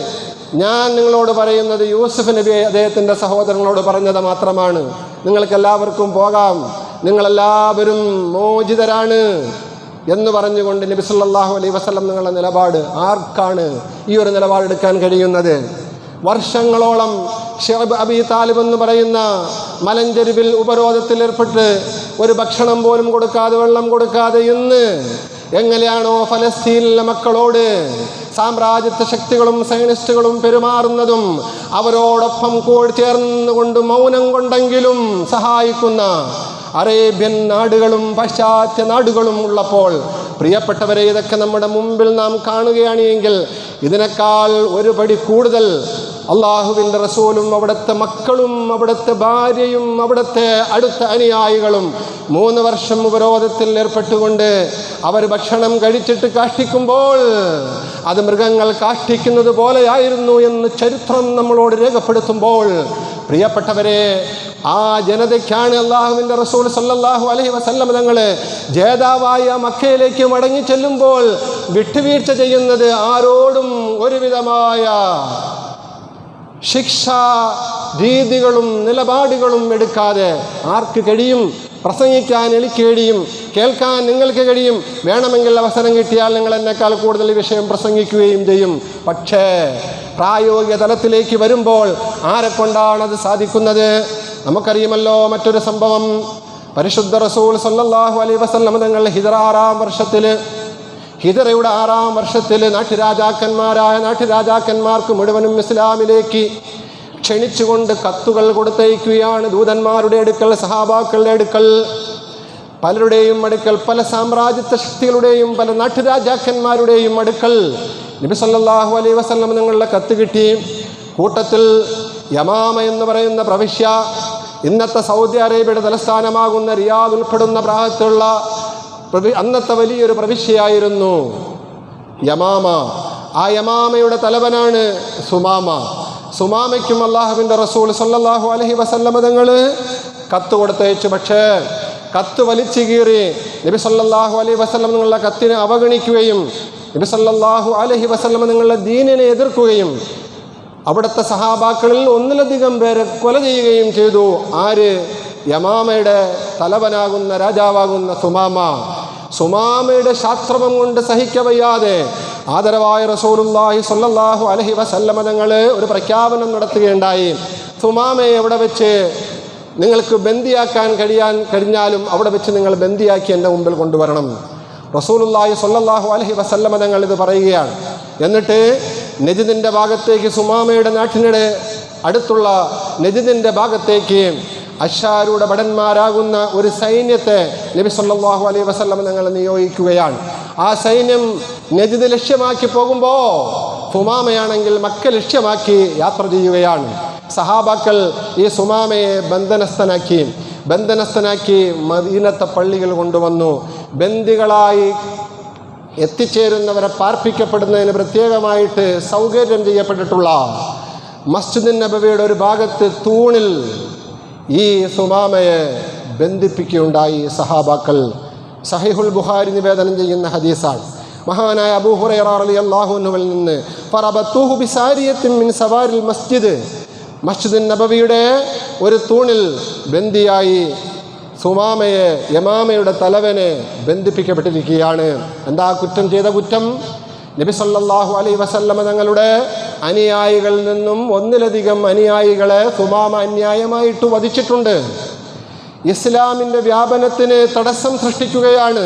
ഞാൻ നിങ്ങളോട് പറയുന്നത് യൂസുഫ് നബി അദ്ദേഹത്തിൻ്റെ സഹോദരങ്ങളോട് പറഞ്ഞത് മാത്രമാണ്. നിങ്ങൾക്കെല്ലാവർക്കും പോകാം, നിങ്ങളെല്ലാവരും മോചിതരാണ് എന്ന് പറഞ്ഞുകൊണ്ട് നബി സല്ലല്ലാഹു അലൈഹി വസല്ലം നിങ്ങളുടെ നിലപാട്. ആർക്കാണ് ഈ ഒരു നിലപാടെടുക്കാൻ കഴിയുന്നത്? വർഷങ്ങളോളം ഷുഐബ് അബി താലിബ് എന്ന് പറയുന്ന മലഞ്ചെരുവിൽ ഉപരോധത്തിലേർപ്പെട്ട് ഒരു ഭക്ഷണം പോലും കൊടുക്കാതെ, വെള്ളം കൊടുക്കാതെ ഇന്ന് എങ്ങനെയാണോ ഫലസ്തീനിലെ മക്കളോട് സാമ്രാജ്യത്വ ശക്തികളും സയനിസ്റ്റുകളും പെരുമാറുന്നതും അവരോടൊപ്പം ചേർന്നുകൊണ്ട് മൗനം കൊണ്ടെങ്കിലും സഹായിക്കുന്ന അറേബ്യൻ നാടുകളും പാശ്ചാത്യ നാടുകളും ഉള്ളപ്പോൾ പ്രിയപ്പെട്ടവരെ, ഇതൊക്കെ നമ്മുടെ മുമ്പിൽ നാം കാണുകയാണ് എങ്കിൽ ഇതിനേക്കാൾ ഒരു പടി കൂടുതൽ അള്ളാഹുവിൻ്റെ റസൂലും അവിടുത്തെ മക്കളും അവിടുത്തെ ഭാര്യയും അവിടുത്തെ അടുത്ത അനുയായികളും 3 വർഷം ഉപരോധത്തിൽ ഏർപ്പെട്ടുകൊണ്ട് അവർ ഭക്ഷണം കഴിച്ചിട്ട് കാഷ്ടിക്കുമ്പോൾ അത് മൃഗങ്ങൾ കാഷ്ടിക്കുന്നത് പോലെയായിരുന്നു എന്ന് ചരിത്രം നമ്മളോട് രേഖപ്പെടുത്തുമ്പോൾ, പ്രിയപ്പെട്ടവരെ, ആ ജനതയ്ക്കാണ് അള്ളാഹുവിൻ്റെ റസൂൽ സല്ലല്ലാഹു അലൈഹി വസല്ലം തങ്ങൾ ജേതാവായ മക്കയിലേക്ക് മടങ്ങി ചെല്ലുമ്പോൾ വിട്ടുവീഴ്ച ചെയ്യുന്നത് ആരോടും ഒരുവിധമായ ശിക്ഷാ രീതികളും നിലപാടുകളും എടുക്കാതെ. ആർക്ക് കഴിയും? പ്രസംഗിക്കാൻ എനിക്ക് കഴിയും, കേൾക്കാൻ നിങ്ങൾക്ക് കഴിയും, വേണമെങ്കിൽ അവസരം കിട്ടിയാൽ നിങ്ങൾ എന്നെക്കാൾ കൂടുതൽ ഈ വിഷയം പ്രസംഗിക്കുകയും ചെയ്യും. പക്ഷേ പ്രായോഗിക തലത്തിലേക്ക് വരുമ്പോൾ ആരെക്കൊണ്ടാണത് സാധിക്കുന്നത്? നമുക്കറിയുമല്ലോ മറ്റൊരു സംഭവം. പരിശുദ്ധ റസൂൽ സല്ലല്ലാഹു അലൈഹി വസല്ലം തങ്ങൾ ഹിജറയുടെ 6-ാം വർഷത്തിൽ നാട്ടുരാജാക്കന്മാർക്ക് മുഴുവനും ഇസ്ലാമിലേക്ക് ക്ഷണിച്ചുകൊണ്ട് കത്തുകൾ കൊടുത്തയക്കുകയാണ്. ദൂതന്മാരുടെ അടുക്കൽ, സഹാബാക്കളുടെ അടുക്കൽ, പലരുടെയും അടുക്കൽ, പല സാമ്രാജ്യത്വ ശക്തികളുടെയും പല നാട്ടുരാജാക്കന്മാരുടെയും അടുക്കൽ നബി സല്ലല്ലാഹു അലൈഹി വസല്ലം തങ്ങളുടെ കത്ത് കിട്ടി. കൂട്ടത്തിൽ യമാമ എന്ന് പറയുന്ന പ്രവിശ്യ, ഇന്നത്തെ സൗദി അറേബ്യയുടെ തലസ്ഥാനമാകുന്ന റിയാദ് ഉൾപ്പെടുന്ന പ്രാന്തത്തുള്ള അന്നത്തെ വലിയൊരു പ്രവിശ്യയായിരുന്നു യമാമ. ആ യമാമയുടെ തലവനാണ് സുമാമ. സുമാമയ്ക്കും അള്ളാഹുവിൻ്റെ റസൂൽ സല്ലല്ലാഹു അലൈഹി വസല്ലം തങ്ങൾ കത്ത് കൊടുത്തയച്ചു. പക്ഷേ കത്ത് വലിച്ചു കീറി നബി സല്ലല്ലാഹു അലൈഹി വസല്ലം നിങ്ങളുടെ കത്തിനെ അവഗണിക്കുകയും നബി സല്ലല്ലാഹു അലൈഹി വസല്ലം നിങ്ങളുടെ ദീനിനെ എതിർക്കുകയും അവിടുത്തെ സഹാബാക്കളിൽ 1-ലധികം പേരെ കൊല ചെയ്യുകയും ചെയ്തു. ആര്? യമാമയുടെ തലവനാകുന്ന രാജാവാകുന്ന സുമാമയുടെ ശാസ്ത്രമം കൊണ്ട് സഹിക്കവയ്യാതെ ആദരവായ റസൂലുള്ളാഹി സ്വല്ലല്ലാഹു അലൈഹി വസല്ലം തങ്ങൾ ഒരു പ്രഖ്യാപനം നടത്തുകയുണ്ടായി. സുമാമയെ അവിടെ വെച്ച് നിങ്ങൾക്ക് ബന്ദിയാക്കാൻ കഴിഞ്ഞാലും അവിടെ വെച്ച് നിങ്ങൾ ബന്ദിയാക്കി എൻ്റെ മുമ്പിൽ കൊണ്ടുവരണം. റസൂലുള്ളാഹി സ്വല്ലല്ലാഹു അലൈഹി വസല്ലം തങ്ങൾ ഇത് പറയുകയാണ്. എന്നിട്ട് നജിദിൻ്റെ ഭാഗത്തേക്ക്, സുമാമയുടെ നാട്ടിനിടെ അടുത്തുള്ള നജിദിൻ്റെ ഭാഗത്തേക്ക് അശ്ശാരുടെ ഭടന്മാരാകുന്ന ഒരു സൈന്യത്തെ നബി സല്ലല്ലാഹു അലൈഹി വസല്ലം തങ്ങൾ നിയോഗിക്കുകയാണ്. ആ സൈന്യം നജിദ് ലക്ഷ്യമാക്കി പോകുമ്പോൾ സുമാമയാണെങ്കിൽ മക്ക ലക്ഷ്യമാക്കി യാത്ര ചെയ്യുകയാണ്. സഹാബാക്കൾ ഈ സുമാമയെ ബന്ധനസ്ഥനാക്കി മദീനത്തെ പള്ളികൾ കൊണ്ടുവന്നു. ബന്ദികളായി എത്തിച്ചേരുന്നവരെ പാർപ്പിക്കപ്പെടുന്നതിന് പ്രത്യേകമായിട്ട് സൗകര്യം ചെയ്യപ്പെട്ടിട്ടുള്ള മസ്ജിദ് നബവിയുടെ ഒരു ഭാഗത്ത് തൂണിൽ ഈ സുമാമയെ ബന്ധിപ്പിക്കുകയുണ്ടായി സഹാബാക്കൾ. സഹീഹുൽ ബുഖാരി നിവേദനം ചെയ്യുന്ന ഹദീസാണ്. മഹാനായ അബൂ ഹുറൈറ റളിയല്ലാഹു അൻഹുവിൽ നിന്ന് ഫറബത്തുഹു ബിസാരിയത്തിൻ മിൻ സവാരിൽ മസ്ജിദ് നബവിയുടെ ഒരു തൂണിൽ ബന്ദിയായി യമാമയുടെ തലവനെ ബന്ധിപ്പിക്കപ്പെട്ടിരിക്കുകയാണ്. എന്താ കുറ്റം ചെയ്ത കുറ്റം? നബി സല്ലല്ലാഹു അലൈഹി വസല്ലം തങ്ങളുടെ അനുയായികളിൽ നിന്നും 1-ലധികം അനുയായികളെ സുമാമ അന്യായമായിട്ട് വധിച്ചിട്ടുണ്ട്. ഇസ്ലാമിൻ്റെ വ്യാപനത്തിന് തടസ്സം സൃഷ്ടിക്കുകയാണ്.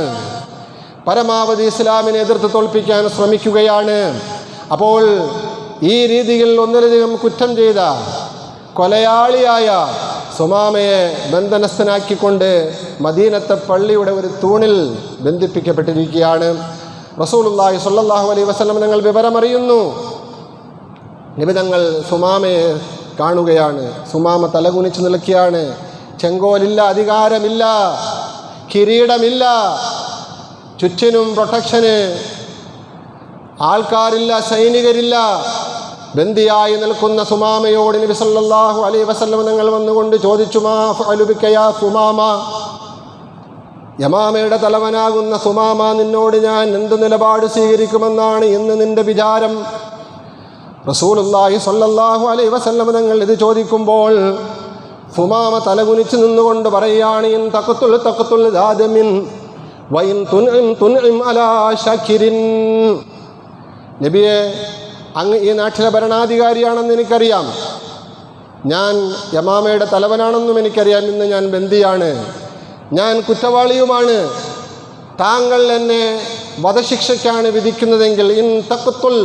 പരമാവധി ഇസ്ലാമിനെ എതിർത്ത് തോൽപ്പിക്കാൻ ശ്രമിക്കുകയാണ്. അപ്പോൾ ഈ രീതിയിൽ 1-ലധികം കുറ്റം ചെയ്ത കൊലയാളിയായ സുമാമയെ ബന്ധനസ്ഥനാക്കിക്കൊണ്ട് മദീനത്തെ പള്ളിയുടെ ഒരു തൂണിൽ ബന്ധിപ്പിക്കപ്പെട്ടിരിക്കുകയാണ്. റസൂലുള്ളാഹി സ്വല്ലല്ലാഹു അലൈഹി വസല്ലം തങ്ങൾ വിവരമറിയുന്നു. നബി തങ്ങൾ സുമാമയെ കാണുകയാണ്. സുമാമ തലകുനിച്ച് നിൽക്കുകയാണ്. ചെങ്കോലില്ല, അധികാരമില്ല, കിരീടമില്ല, ചുറ്റിനും പ്രൊട്ടക്ഷന് ആൾക്കാരില്ല, സൈനികരില്ല. ബന്ദിയായി നിൽക്കുന്ന സുമാമയോട് നബി സല്ലല്ലാഹു അലൈഹി വസല്ലം തങ്ങൾ വന്നുകൊണ്ട് ചോദിച്ചു, മാ ഫഅലു ബിക യാ സുമാമ, യമാമയുടെ തലവനാകുന്ന സുമാമ, നിന്നോട് ഞാൻ എന്ത് നിലപാട് സ്വീകരിക്കുമെന്നാണ് ഇന്ന് നിന്റെ വിചാരം? റസൂലുള്ളാഹി സ്വല്ലല്ലാഹു അലൈഹി വസല്ലം തങ്ങൾ ഇത് ചോദിക്കുമ്പോൾ സുമാമ തലകുനിച്ച് നിന്നുകൊണ്ട് പറയുകയാണ്, ഇൻ തഖത്തുൽ ദാദമിൻ വഇൻ തുൻഇം അലാ ശാകിരിൻ. നബിയെ, അങ്ങ് ഈ നാട്ടിലെ ഭരണാധികാരിയാണെന്ന് എനിക്കറിയാം, ഞാൻ യമാമയുടെ തലവനാണെന്നും എനിക്കറിയാം. ഇന്ന് ഞാൻ ബന്ദിയാണ്, ഞാൻ കുറ്റവാളിയുമാണ്. താങ്കൾ എന്നെ വധശിക്ഷയ്ക്കാണ് വിധിക്കുന്നതെങ്കിൽ ഇൻ തഖ്തുൽ,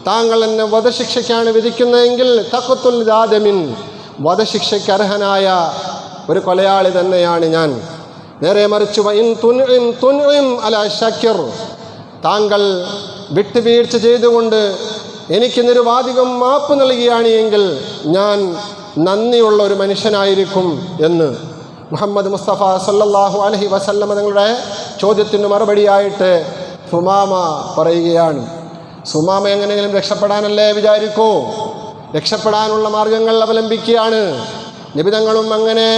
താങ്കൾ എന്നെ വധശിക്ഷയ്ക്കാണ് വിധിക്കുന്നതെങ്കിൽ തഖ്തുൽ ദാദമിൻ, വധശിക്ഷയ്ക്ക് അർഹനായ ഒരു കൊലയാളി തന്നെയാണ് ഞാൻ. നേരെ മറിച്ച് വഇൻ തുൻഇം അലാ ശക്കിർ, താങ്കൾ വിട്ടുവീഴ്ച ചെയ്തുകൊണ്ട് എനിക്ക് നിരുപാധികം മാപ്പ് നൽകുകയാണ് എങ്കിൽ ഞാൻ നന്ദിയുള്ള ഒരു മനുഷ്യനായിരിക്കും എന്ന് മുഹമ്മദ് മുസ്തഫ സല്ലല്ലാഹു അലൈഹി വസല്ലം തങ്ങളുടെ ചോദ്യത്തിന് മറുപടിയായിട്ട് സുമാമ പറയുകയാണ്. സുമാമ എങ്ങനെയെങ്കിലും രക്ഷപ്പെടാനല്ലേ വിചാരിക്കൂ, രക്ഷപ്പെടാനുള്ള മാർഗങ്ങൾ അവലംബിക്കുകയാണ്. നബിതങ്ങളും അങ്ങനെ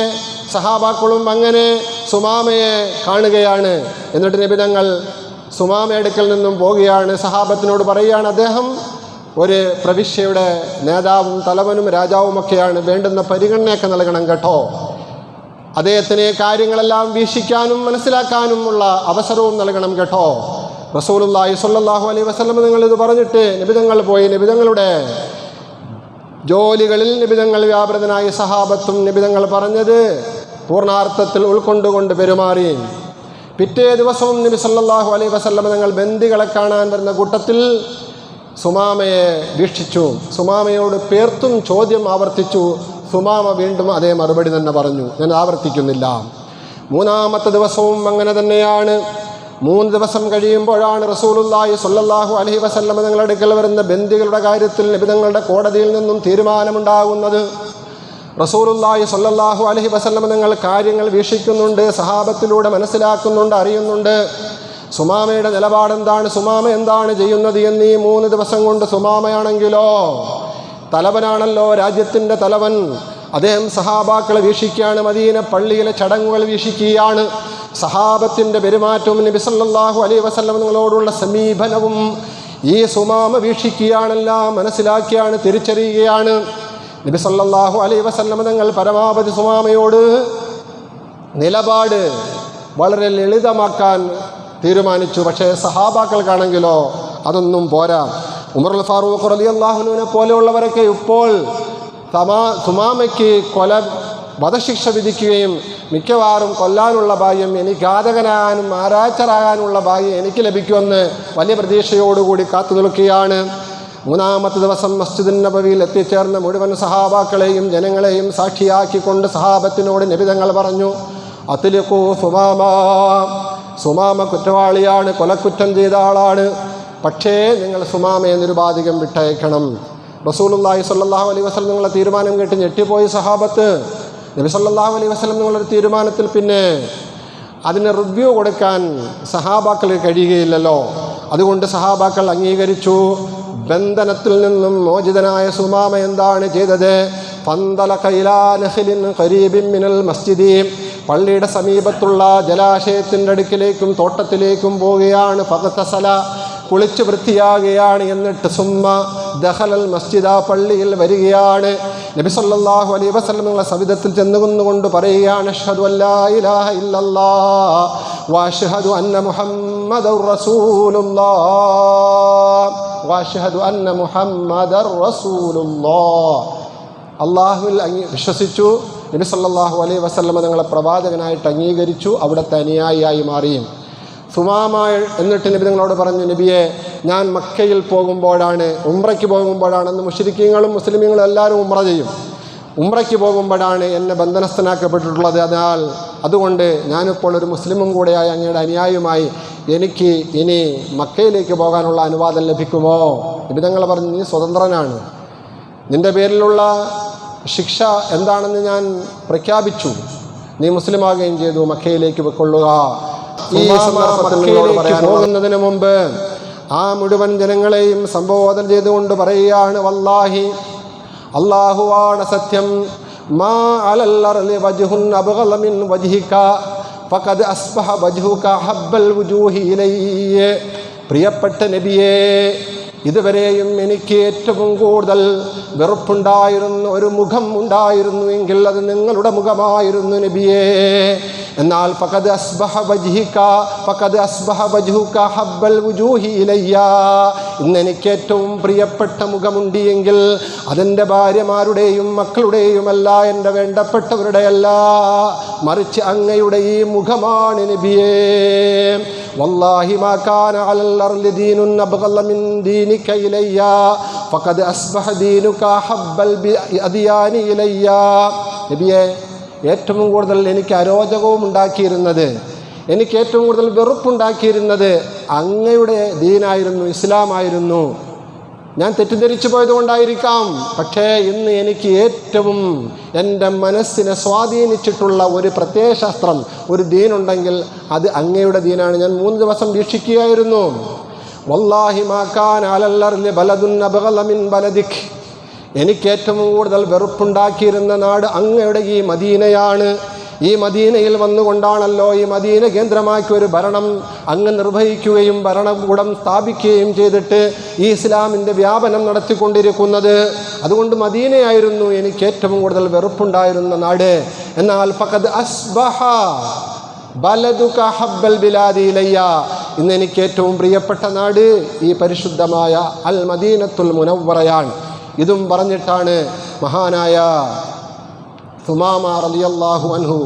സഹാബാക്കളും അങ്ങനെ സുമാമയെ കാണുകയാണ്. എന്നിട്ട് നബിതങ്ങൾ സുമാമയുടെ അടുക്കൽ നിന്നും പോവുകയാണ്. സഹാബത്തിനോട് പറയുകയാണ്, അദ്ദേഹം ഒരു പ്രവിശ്യയുടെ നേതാവും തലവനും രാജാവുമൊക്കെയാണ്, വേണ്ടുന്ന പരിഗണനയൊക്കെ നൽകണം കേട്ടോ. അദ്ദേഹത്തിന് കാര്യങ്ങളെല്ലാം വീക്ഷിക്കാനും മനസ്സിലാക്കാനുമുള്ള അവസരവും നൽകണം കേട്ടോ. റസൂലുള്ളാഹി സ്വല്ലല്ലാഹു അലൈഹി വസല്ലം നിങ്ങൾ ഇത് പറഞ്ഞിട്ട് നബിതങ്ങൾ പോയി. നബിതങ്ങളുടെ ജോലികളിൽ നബിതങ്ങൾ വ്യാപൃതനായ സഹാബത്തും നബിതങ്ങൾ പറഞ്ഞത് പൂർണ്ണാർത്ഥത്തിൽ ഉൾക്കൊണ്ടുകൊണ്ട് പെരുമാറി. പിറ്റേ ദിവസവും നബി സല്ലല്ലാഹു അലൈഹി വസല്ലം തങ്ങൾ ബന്ദികളെ കാണാൻ വരുന്ന കൂട്ടത്തിൽ സുമാമയെ വീക്ഷിച്ചു. സുമാമയോട് പേർത്തും ചോദ്യം ആവർത്തിച്ചു. സുമാമ വീണ്ടും അതേ മറുപടി തന്നെ പറഞ്ഞു. ഞാൻ ആവർത്തിക്കുന്നില്ല. മൂന്നാമത്തെ ദിവസവും അങ്ങനെ തന്നെയാണ്. 3 ദിവസം കഴിയുമ്പോഴാണ് റസൂലുള്ളാഹി സ്വല്ലല്ലാഹു അലൈഹി വസല്ലം തങ്ങളുടെ അടുക്കൽ വരുന്ന ബന്ദികളുടെ കാര്യത്തിൽ നബിതങ്ങളുടെ കോടതിയിൽ നിന്നും തീരുമാനമുണ്ടാകുന്നത്. റസൂലുള്ളാഹി സ്വല്ലല്ലാഹു അലൈഹി വസല്ലം തങ്ങൾ കാര്യങ്ങൾ വീക്ഷിക്കുന്നുണ്ട്, സഹാബത്തിലൂടെ മനസ്സിലാക്കുന്നുണ്ട്, അറിയുന്നുണ്ട്. സുമാമയുടെ നിലപാടെന്താണ്, സുമാമ എന്താണ് ചെയ്യുന്നത് എന്നീ 3 ദിവസം കൊണ്ട് സുമാമയാണെങ്കിലോ തലവനാണല്ലോ, രാജ്യത്തിൻ്റെ തലവൻ. അദ്ദേഹം സഹാബാക്കളെ വീക്ഷിക്കുകയാണ്, മദീന പള്ളിയിലെ ചടങ്ങുകൾ വീക്ഷിക്കുകയാണ്. സഹാബത്തിൻ്റെ പെരുമാറ്റവും നബി സല്ലല്ലാഹു അലൈഹി വസല്ലം നിങ്ങളോടുള്ള സമീപനവും ഈ സുമാമ വീക്ഷിക്കുകയാണെല്ലാം മനസ്സിലാക്കിയാണ്, തിരിച്ചറിയുകയാണ്. നബി സല്ലല്ലാഹു അലൈഹി വസല്ലം തങ്ങൾ പരമാവധി സുമാമയോട് നിലപാട് വളരെ ലളിതമാക്കാൻ തീരുമാനിച്ചു. പക്ഷേ സഹാബാക്കൾക്കാണെങ്കിലോ അതൊന്നും പോരാ. ഉമറുൽ ഫാറൂഖ് റളിയല്ലാഹു അൻഹുവിനെ പോലെയുള്ളവരൊക്കെ ഇപ്പോൾ സുമാമയ്ക്ക് വധശിക്ഷ വിധിക്കുകയും മിക്കവാറും കൊല്ലാനുള്ള ഭാഗ്യം എനിക്ക്, ഘാതകനാകാനും ആരാച്ചറാകാനുള്ള ഭാഗ്യം എനിക്ക് ലഭിക്കുമെന്ന് വലിയ പ്രതീക്ഷയോടുകൂടി കാത്തു നിൽക്കുകയാണ്. 3-ാമത്തെ ദിവസം മസ്ജിദുൻ നബവിയിൽ എത്തിച്ചേർന്ന മുഴുവൻ സഹാബാക്കളെയും ജനങ്ങളെയും സാക്ഷിയാക്കിക്കൊണ്ട് സഹാബത്തിനോട് നബി തങ്ങൾ പറഞ്ഞു, അത്ലിഖൂ സുമാമ, സുമാമ കുറ്റവാളിയാണ്, കൊലക്കുറ്റം ചെയ്ത ആളാണ്. പക്ഷേ നിങ്ങൾ സുമാമയെ നിരുപാധികം വിട്ടയക്കണം. റസൂലുള്ളാഹി സ്വല്ലല്ലാഹു അലൈഹി വസല്ലം നിങ്ങളുടെ തീരുമാനം കേട്ട് ഞെട്ടിപ്പോയി സഹാബത്ത്. നബി സല്ലല്ലാഹു അലൈഹി വസല്ലം നിങ്ങളുടെ തീരുമാനത്തിൽ പിന്നെ അതിന് റിവ്യൂ കൊടുക്കാൻ സഹാബാക്കൾക്ക് കഴിയുകയില്ലല്ലോ. അതുകൊണ്ട് സഹാബാക്കൾ അംഗീകരിച്ചു. ബന്ധനത്തിൽ നിന്നും മോചിതനായ സുമാമ എന്താണ് ചെയ്തത്? ഫന്തലഖ ഇലാ നഖ്ലിൻ ഖരീബിൻ മിനൽ മസ്ജിദി, പള്ളിയുടെ സമീപത്തുള്ള ജലാശയത്തിൻ്റെ അടുക്കിലേക്കും തോട്ടത്തിലേക്കും പോവുകയാണ്. ഫഖതസല, കുളിച്ച് വൃത്തിയാകുകയാണ്. എന്നിട്ട് സുമ്മ ദഖലൽ മസ്ജിദ, പള്ളിയിൽ വരികയാണ്. നബി സല്ലല്ലാഹു അലൈഹി വസല്ലം നിങ്ങളെ സവിധത്തിൽ ചെന്നുകൊണ്ട് പറയുകയാണ്, അഷ്ഹദു അല്ലാ ഇലാഹ ഇല്ലല്ലാഹ് വഅഷ്ഹദു അന്ന മുഹമ്മദർ റസൂലുള്ളാഹ് വഅഷ്ഹദു അന്ന മുഹമ്മദർ റസൂലുള്ളാഹ്. അള്ളാഹുവിൽ വിശ്വസിച്ചു. നബി സല്ലല്ലാഹു അലൈഹി വസല്ലം നിങ്ങളെ പ്രവാചകനായിട്ട് അംഗീകരിച്ചു. അവിടുത്തെ അനുയായിയായി മാറിയും. സുമാമ എന്നിട്ട് നബി നിങ്ങളോട് പറഞ്ഞു, നബിയെ, ഞാൻ മക്കയിൽ പോകുമ്പോഴാണ്, ഉംറയ്ക്ക് പോകുമ്പോഴാണ്, അന്ന് മുശ്രിക്കീങ്ങളും മുസ്ലിമീങ്ങളും എല്ലാവരും ഉംറ ചെയ്യും. ഉംറയ്ക്ക് പോകുമ്പോഴാണ് എന്നെ ബന്ധനസ്ഥനാക്കപ്പെട്ടിട്ടുള്ളത്. അതുകൊണ്ട് ഞാനിപ്പോൾ ഒരു മുസ്ലിമും കൂടെയായ അങ്ങയുടെ അനുയായിയുമായി എനിക്ക് ഇനി മക്കയിലേക്ക് പോകാനുള്ള അനുവാദം ലഭിക്കുമോ? നബി തങ്ങൾ പറഞ്ഞു, നീ സ്വതന്ത്രനാണ്, നിൻ്റെ പേരിലുള്ള ശിക്ഷ എന്താണെന്ന് ഞാൻ പ്രഖ്യാപിച്ചു, നീ മുസ്ലിമാകുകയും ചെയ്തു, മക്കയിലേക്ക് പൊയ്ക്കൊള്ളുക. ഈ മക്കയിലേക്ക് പോകുന്നതിന് മുമ്പ് ആ മുഴുവൻ ജനങ്ങളെയും സംബോധന ചെയ്തുകൊണ്ട് പറയുകയാണ്, വല്ലാഹി, അല്ലാഹുവാണ് സത്യം, മാ അലൽ അർളി വജ്ഹുൻ അബ്ഗള മിൻ വജ്ഹിക ഫഖദ് അസ്ബഹ വജ്ഹുക ഹബ്ബൽ വുജൂഹി ഇലയ്യ. പ്രിയപ്പെട്ട നബിയേ, ഇതുവരെയും എനിക്ക് ഏറ്റവും കൂടുതൽ വെറുപ്പുണ്ടായിരുന്ന ഒരു മുഖം ഉണ്ടായിരുന്നുവെങ്കിൽ അത് നിങ്ങളുടെ മുഖമായിരുന്നു നബിയേ. എന്നാൽ ഫഖദ് അസ്ബഹ വജ്ഹുക ഹബ്ബൽ വുജൂഹി ഇലയ്യ, ഇന്ന് എനിക്ക് ഏറ്റവും പ്രിയപ്പെട്ട മുഖമുണ്ട് എങ്കിൽ അതെൻ്റെ ഭാര്യമാരുടെയും മക്കളുടെയുമല്ല, എൻ്റെ വേണ്ടപ്പെട്ടവരുടെയല്ല, മറിച്ച് അങ്ങയുടെ ഈ മുഖമാണ് നബിയേ. വല്ലാഹി മാ കാന അലൽ അർളി ദീനുൻ അബ്ഗള മിൻ ദീനിക ഇലയ്യ ഫഖദ് അസ്ബഹ ദീനുക ഹബ്ബൽ അദിയാനി ഇലയ്യ. നബിയേ, ഏറ്റവും കൂടുതൽ എനിക്ക് അരോചകവും ഉണ്ടാക്കിയിരുന്നത്, എനിക്ക് ഏറ്റവും കൂടുതൽ വെറുപ്പുണ്ടാക്കിയിരുന്നത് അങ്ങയുടെ ദീനായിരുന്നു, ഇസ്ലാമായിരുന്നു. ഞാൻ തെറ്റിദ്ധരിച്ചു പോയതുകൊണ്ടായിരിക്കാം. പക്ഷേ ഇന്ന് എനിക്ക് ഏറ്റവും എൻ്റെ മനസ്സിനെ സ്വാധീനിച്ചിട്ടുള്ള ഒരു പ്രത്യയശാസ്ത്രം, ഒരു ദീനുണ്ടെങ്കിൽ അത് അങ്ങയുടെ ദീനാണ്. ഞാൻ 3 ദിവസം വീക്ഷിക്കുകയായിരുന്നു. വല്ലാഹി മാ കാന അലൽ അർളി ബലദുൻ അബ്ഗള മിൻ ബലദിക്. എനിക്ക് ഏറ്റവും കൂടുതൽ വെറുപ്പുണ്ടാക്കിയിരുന്ന നാട് അങ്ങയുടെ ഈ മദീനയാണ്. ഈ മദീനയിൽ വന്നുകൊണ്ടാണല്ലോ, ഈ മദീന കേന്ദ്രമാക്കി ഒരു ഭരണം അങ്ങ് നിർവഹിക്കുകയും ഭരണകൂടം സ്ഥാപിക്കുകയും ചെയ്തിട്ട് ഈ ഇസ്ലാമിൻ്റെ വ്യാപനം നടത്തിക്കൊണ്ടിരിക്കുന്നത്. അതുകൊണ്ട് മദീനയായിരുന്നു എനിക്ക് ഏറ്റവും കൂടുതൽ വെറുപ്പുണ്ടായിരുന്ന നാട്. എന്നാൽ ഫഖദ് അസ്ബഹ ബലദുക ഹബ്ബൽ ബിലാദി ഇലയ്യ. ഇന്ന് എനിക്ക് ഏറ്റവും പ്രിയപ്പെട്ട നാട് ഈ പരിശുദ്ധമായ അൽ മദീനത്തുൽ മുനവ്വറയാണ്. ഇതും പറഞ്ഞിട്ടാണ് മഹാനായ സുമാമ റളിയല്ലാഹു അൻഹു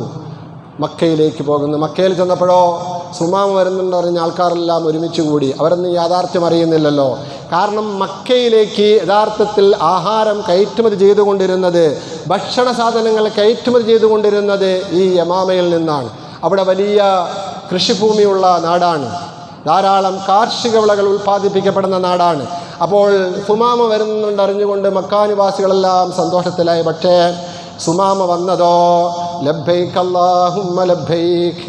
മക്കയിലേക്ക് പോകുന്നത്. മക്കയിൽ ചെന്നപ്പോഴോ സുമാമ വരുന്നുണ്ട് പറഞ്ഞ ആൾക്കാരെല്ലാം ഒരുമിച്ച് കൂടി. അവരൊന്നും യാഥാർത്ഥ്യം അറിയുന്നില്ലല്ലോ. കാരണം മക്കയിലേക്ക് യഥാർത്ഥത്തിൽ ആഹാരം കയറ്റുമതി ചെയ്തുകൊണ്ടിരുന്നത്, ഭക്ഷണ സാധനങ്ങൾ കയറ്റുമതി ചെയ്തുകൊണ്ടിരുന്നത് ഈ യമാമയിൽ നിന്നാണ്. അവിടെ വലിയ കൃഷിഭൂമിയുള്ള നാടാണ്, ധാരാളം കാർഷിക വിളകൾ ഉൽപ്പാദിപ്പിക്കപ്പെടുന്ന നാടാണ്. അപ്പോൾ സുമാമ വരുന്നുണ്ട് അറിഞ്ഞുകൊണ്ട് മക്കാനിവാസികളെല്ലാം സന്തോഷത്തിലായി. പക്ഷേ സുമാമ വന്നതോ ലബ്ബൈക അല്ലാഹുമ്മ ലബ്ബൈക്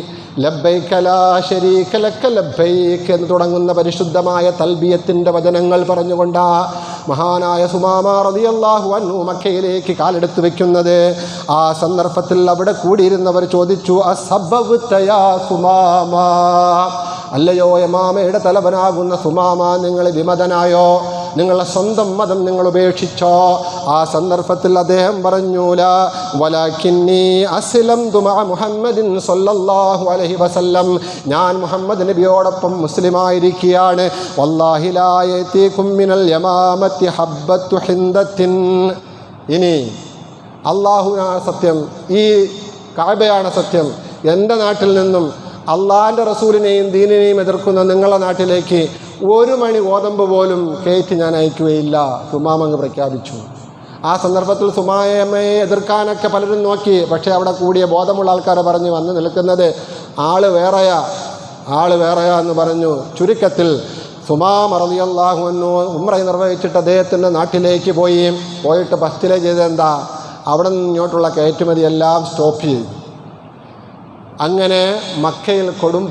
ലബ്ബൈക ലാ ശരീക ലക ലബ്ബൈക് എന്ന് തുടങ്ങുന്ന പരിശുദ്ധമായ തൽബിയത്തിൻ്റെ വചനങ്ങൾ പറഞ്ഞുകൊണ്ടാ മഹാനായ സുമാമ റളിയല്ലാഹു അൻഹു മക്കയിലേക്ക് കാലെടുത്ത് വെക്കുന്നത്. ആ സന്ദർഭത്തിൽ അവിടെ കൂടിയിരുന്നവർ ചോദിച്ചു, അസബ്ബവ്ത യാ സുമാമ, അല്ലയോ യമാമയുടെ തലവനാകുന്ന സുമാമ, നിങ്ങൾ വിമതനായോ? നിങ്ങളുടെ സ്വന്തം മതം നിങ്ങൾ ഉപേക്ഷിച്ചോ? ആ സന്ദർഭത്തിൽ അദ്ദേഹം പറഞ്ഞു, ലാ വലാകിന്നി അസ്ലംതു മഅ മുഹമ്മദിൻ സ്വല്ലല്ലാഹു അലൈഹി വസല്ലം, ഞാൻ മുഹമ്മദ് നബിയോടൊപ്പം മുസ്ലിമായിരിക്കുകയാണ്. വല്ലാഹി ലാ യതീകും മിനൽ യമാമത്തി ഹബ്ബത്തു ഹിന്ദത്തിൻ. ഇനി അല്ലാഹുവാണ് സത്യം, ഈ കഅബയാണ് സത്യം. എൻ്റെ നാട്ടിൽ നിന്നും അള്ളാഹിൻ്റെ റസൂലിനെയും ദീനിനെയും എതിർക്കുന്ന നിങ്ങളുടെ നാട്ടിലേക്ക് 1 മണി ഗോതമ്പ് പോലും കയറ്റി ഞാൻ അയക്കുകയില്ല, സുമാമ അങ്ങ് പ്രഖ്യാപിച്ചു. ആ സന്ദർഭത്തിൽ സുമാമയെ എതിർക്കാനൊക്കെ പലരും നോക്കി. പക്ഷേ അവിടെ കൂടിയ ബോധമുള്ള ആൾക്കാരെ പറഞ്ഞ് വന്ന് നിൽക്കുന്നത് ആള് വേറെയാ എന്ന് പറഞ്ഞു. ചുരുക്കത്തിൽ സുമാമ റളിയല്ലാഹു അൻഹു ഉംറ നിർവഹിച്ചിട്ട് അദ്ദേഹത്തിൻ്റെ നാട്ടിലേക്ക് പോയിട്ട് ഫസ്റ്റിലെ ചെയ്തെന്താ, അവിടെ നിന്ന് ഇങ്ങോട്ടുള്ള കയറ്റുമതി എല്ലാം സ്റ്റോപ്പ് ചെയ്തു. അങ്ങനെ മക്കയിൽ കൊടും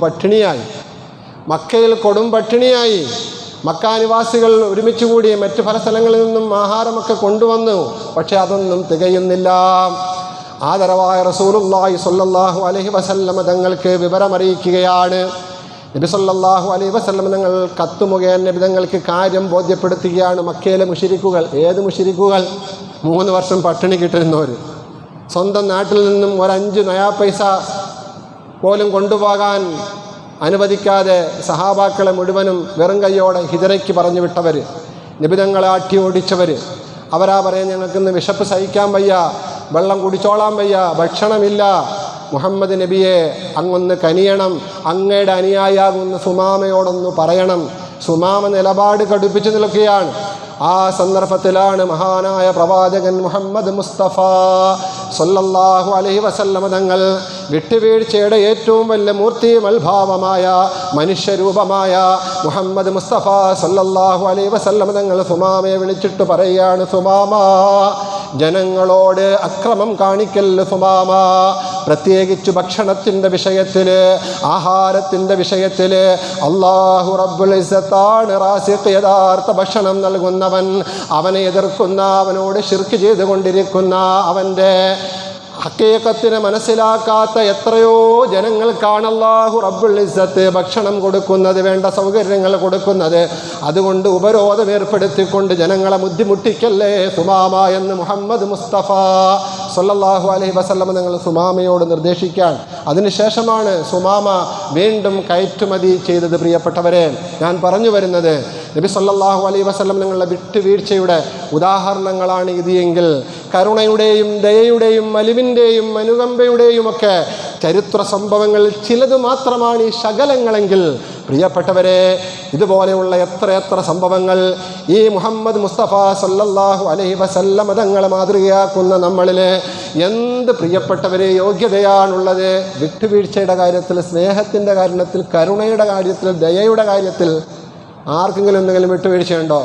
പട്ടിണിയായി. മക്കാനിവാസികൾ ഒരുമിച്ച് കൂടി മറ്റ് പല സ്ഥലങ്ങളിൽ നിന്നും ആഹാരമൊക്കെ കൊണ്ടുവന്നു. പക്ഷെ അതൊന്നും തികയുന്നില്ല. ആദരവായ റസൂലുള്ളാഹി സ്വല്ലല്ലാഹു അലൈഹി വസല്ലമ തങ്ങൾക്ക് വിവരമറിയിക്കുകയാണ്. നബി സല്ലല്ലാഹു അലൈഹി വസല്ലമ തങ്ങൾ കത്ത് മുഖേന നബി തങ്ങൾക്ക് കാര്യം ബോധ്യപ്പെടുത്തുകയാണ്. മക്കയിലെ മുശ്രിക്കുകൾ, ഏത് മുശ്രിക്കുകൾ? 3 വർഷം പട്ടിണി കിട്ടിരുന്നവർ, സ്വന്തം നാട്ടിൽ നിന്നും 1 നയാ പൈസ പോലും കൊണ്ടുപോകാൻ അനുവദിക്കാതെ സഹാബാക്കളെ മുഴുവനും വെറും കൈയോടെ ഹിജറയ്ക്ക് പറഞ്ഞു വിട്ടവർ, നിബിധങ്ങളെ ആട്ടി ഓടിച്ചവർ, അവരാ പറയാൻ ഞങ്ങൾക്കിന്ന് വിശപ്പ് സഹിക്കാൻ വയ്യ, വെള്ളം കുടിച്ചോളാൻ വയ്യ, ഭക്ഷണമില്ല, മുഹമ്മദ് നബിയെ അങ്ങൊന്ന് കനിയണം, അങ്ങയുടെ അനുയായിയാകുന്ന സുമാമയോടൊന്ന് പറയണം. സുമാമ നിലപാട് കടുപ്പിച്ചു നിൽക്കുകയാണ്. ആ സന്ദർഭത്തിലാണ് മഹാനായ പ്രവാചകൻ മുഹമ്മദ് മുസ്തഫ സല്ലല്ലാഹു അലൈഹി വസല്ലമ തങ്ങൾ വിട്ടുവീഴ്ചയുടെ ഏറ്റവും വലിയ മൂർത്തിയും അൽഭാവമായ മനുഷ്യരൂപമായ മുഹമ്മദ് മുസ്തഫ സല്ലല്ലാഹു അലൈഹി വസല്ലമ തങ്ങൾ സുമാമയെ വിളിച്ചിട്ട് പറയുകയാണ്, സുമാമ, ജനങ്ങളോട് അക്രമം കാണിക്കല്ല സുമാമ, പ്രത്യേകിച്ച് ഭക്ഷണത്തിൻ്റെ വിഷയത്തിൽ, ആഹാരത്തിൻ്റെ വിഷയത്തിൽ. അല്ലാഹു റബ്ബുൽ ഇസ്സത്താണ് റാസിഖ്, യഥാർത്ഥ ഭക്ഷണം നൽകുന്നവൻ. അവനെ എതിർക്കുന്ന, അവനോട് ശിർക്ക് ചെയ്തുകൊണ്ടിരിക്കുന്ന, അവൻ്റെ ഹക്കീഖത്തിനെ മനസ്സിലാക്കാത്ത എത്രയോ ജനങ്ങൾക്കാണ് അല്ലാഹു റബ്ബുൽ ഇസ്സത്ത് ഭക്ഷണം കൊടുക്കുന്നത്, വേണ്ട സൗകര്യങ്ങൾ കൊടുക്കുന്നത്. അതുകൊണ്ട് ഉപരോധം ഏർപ്പെടുത്തിക്കൊണ്ട് ജനങ്ങളെ ബുദ്ധിമുട്ടിക്കല്ലേ സുമാമ എന്ന് മുഹമ്മദ് മുസ്തഫ സല്ലല്ലാഹു അലൈഹി വസല്ലം നിങ്ങൾ സുമാമയോട് നിർദ്ദേശിക്കാൻ. അതിനുശേഷമാണ് സുമാമ വീണ്ടും കയറ്റുമതി ചെയ്തത്. പ്രിയപ്പെട്ടവരെ, ഞാൻ പറഞ്ഞു വരുന്നത് നബി സല്ലല്ലാഹു അലൈഹി വസല്ലം നിങ്ങളുടെ വിട്ടുവീഴ്ചയുടെ ഉദാഹരണങ്ങളാണ് ഇത് എങ്കിൽ കരുണയുടെയും ദയയുടെയും അലിവിൻ്റെയും അനുകമ്പയുടെയും ഒക്കെ ചരിത്ര സംഭവങ്ങളിൽ ചിലത് മാത്രമാണ് ഈ ശകലങ്ങളെങ്കിൽ പ്രിയപ്പെട്ടവരെ, ഇതുപോലെയുള്ള എത്രയെത്ര സംഭവങ്ങൾ ഈ മുഹമ്മദ് മുസ്തഫ സല്ലല്ലാഹു അലൈഹി വസല്ലം തങ്ങളെ മാതൃകയാക്കുന്ന നമ്മളിൽ എന്ത് പ്രിയപ്പെട്ടവരെ യോഗ്യതയാണുള്ളത്? വിട്ടുവീഴ്ചയുടെ കാര്യത്തിൽ, സ്നേഹത്തിൻ്റെ കാര്യത്തിൽ, കരുണയുടെ കാര്യത്തിൽ, ദയയുടെ കാര്യത്തിൽ ആർക്കെങ്കിലും എന്തെങ്കിലും വിട്ടുവീഴ്ചയുണ്ടോ?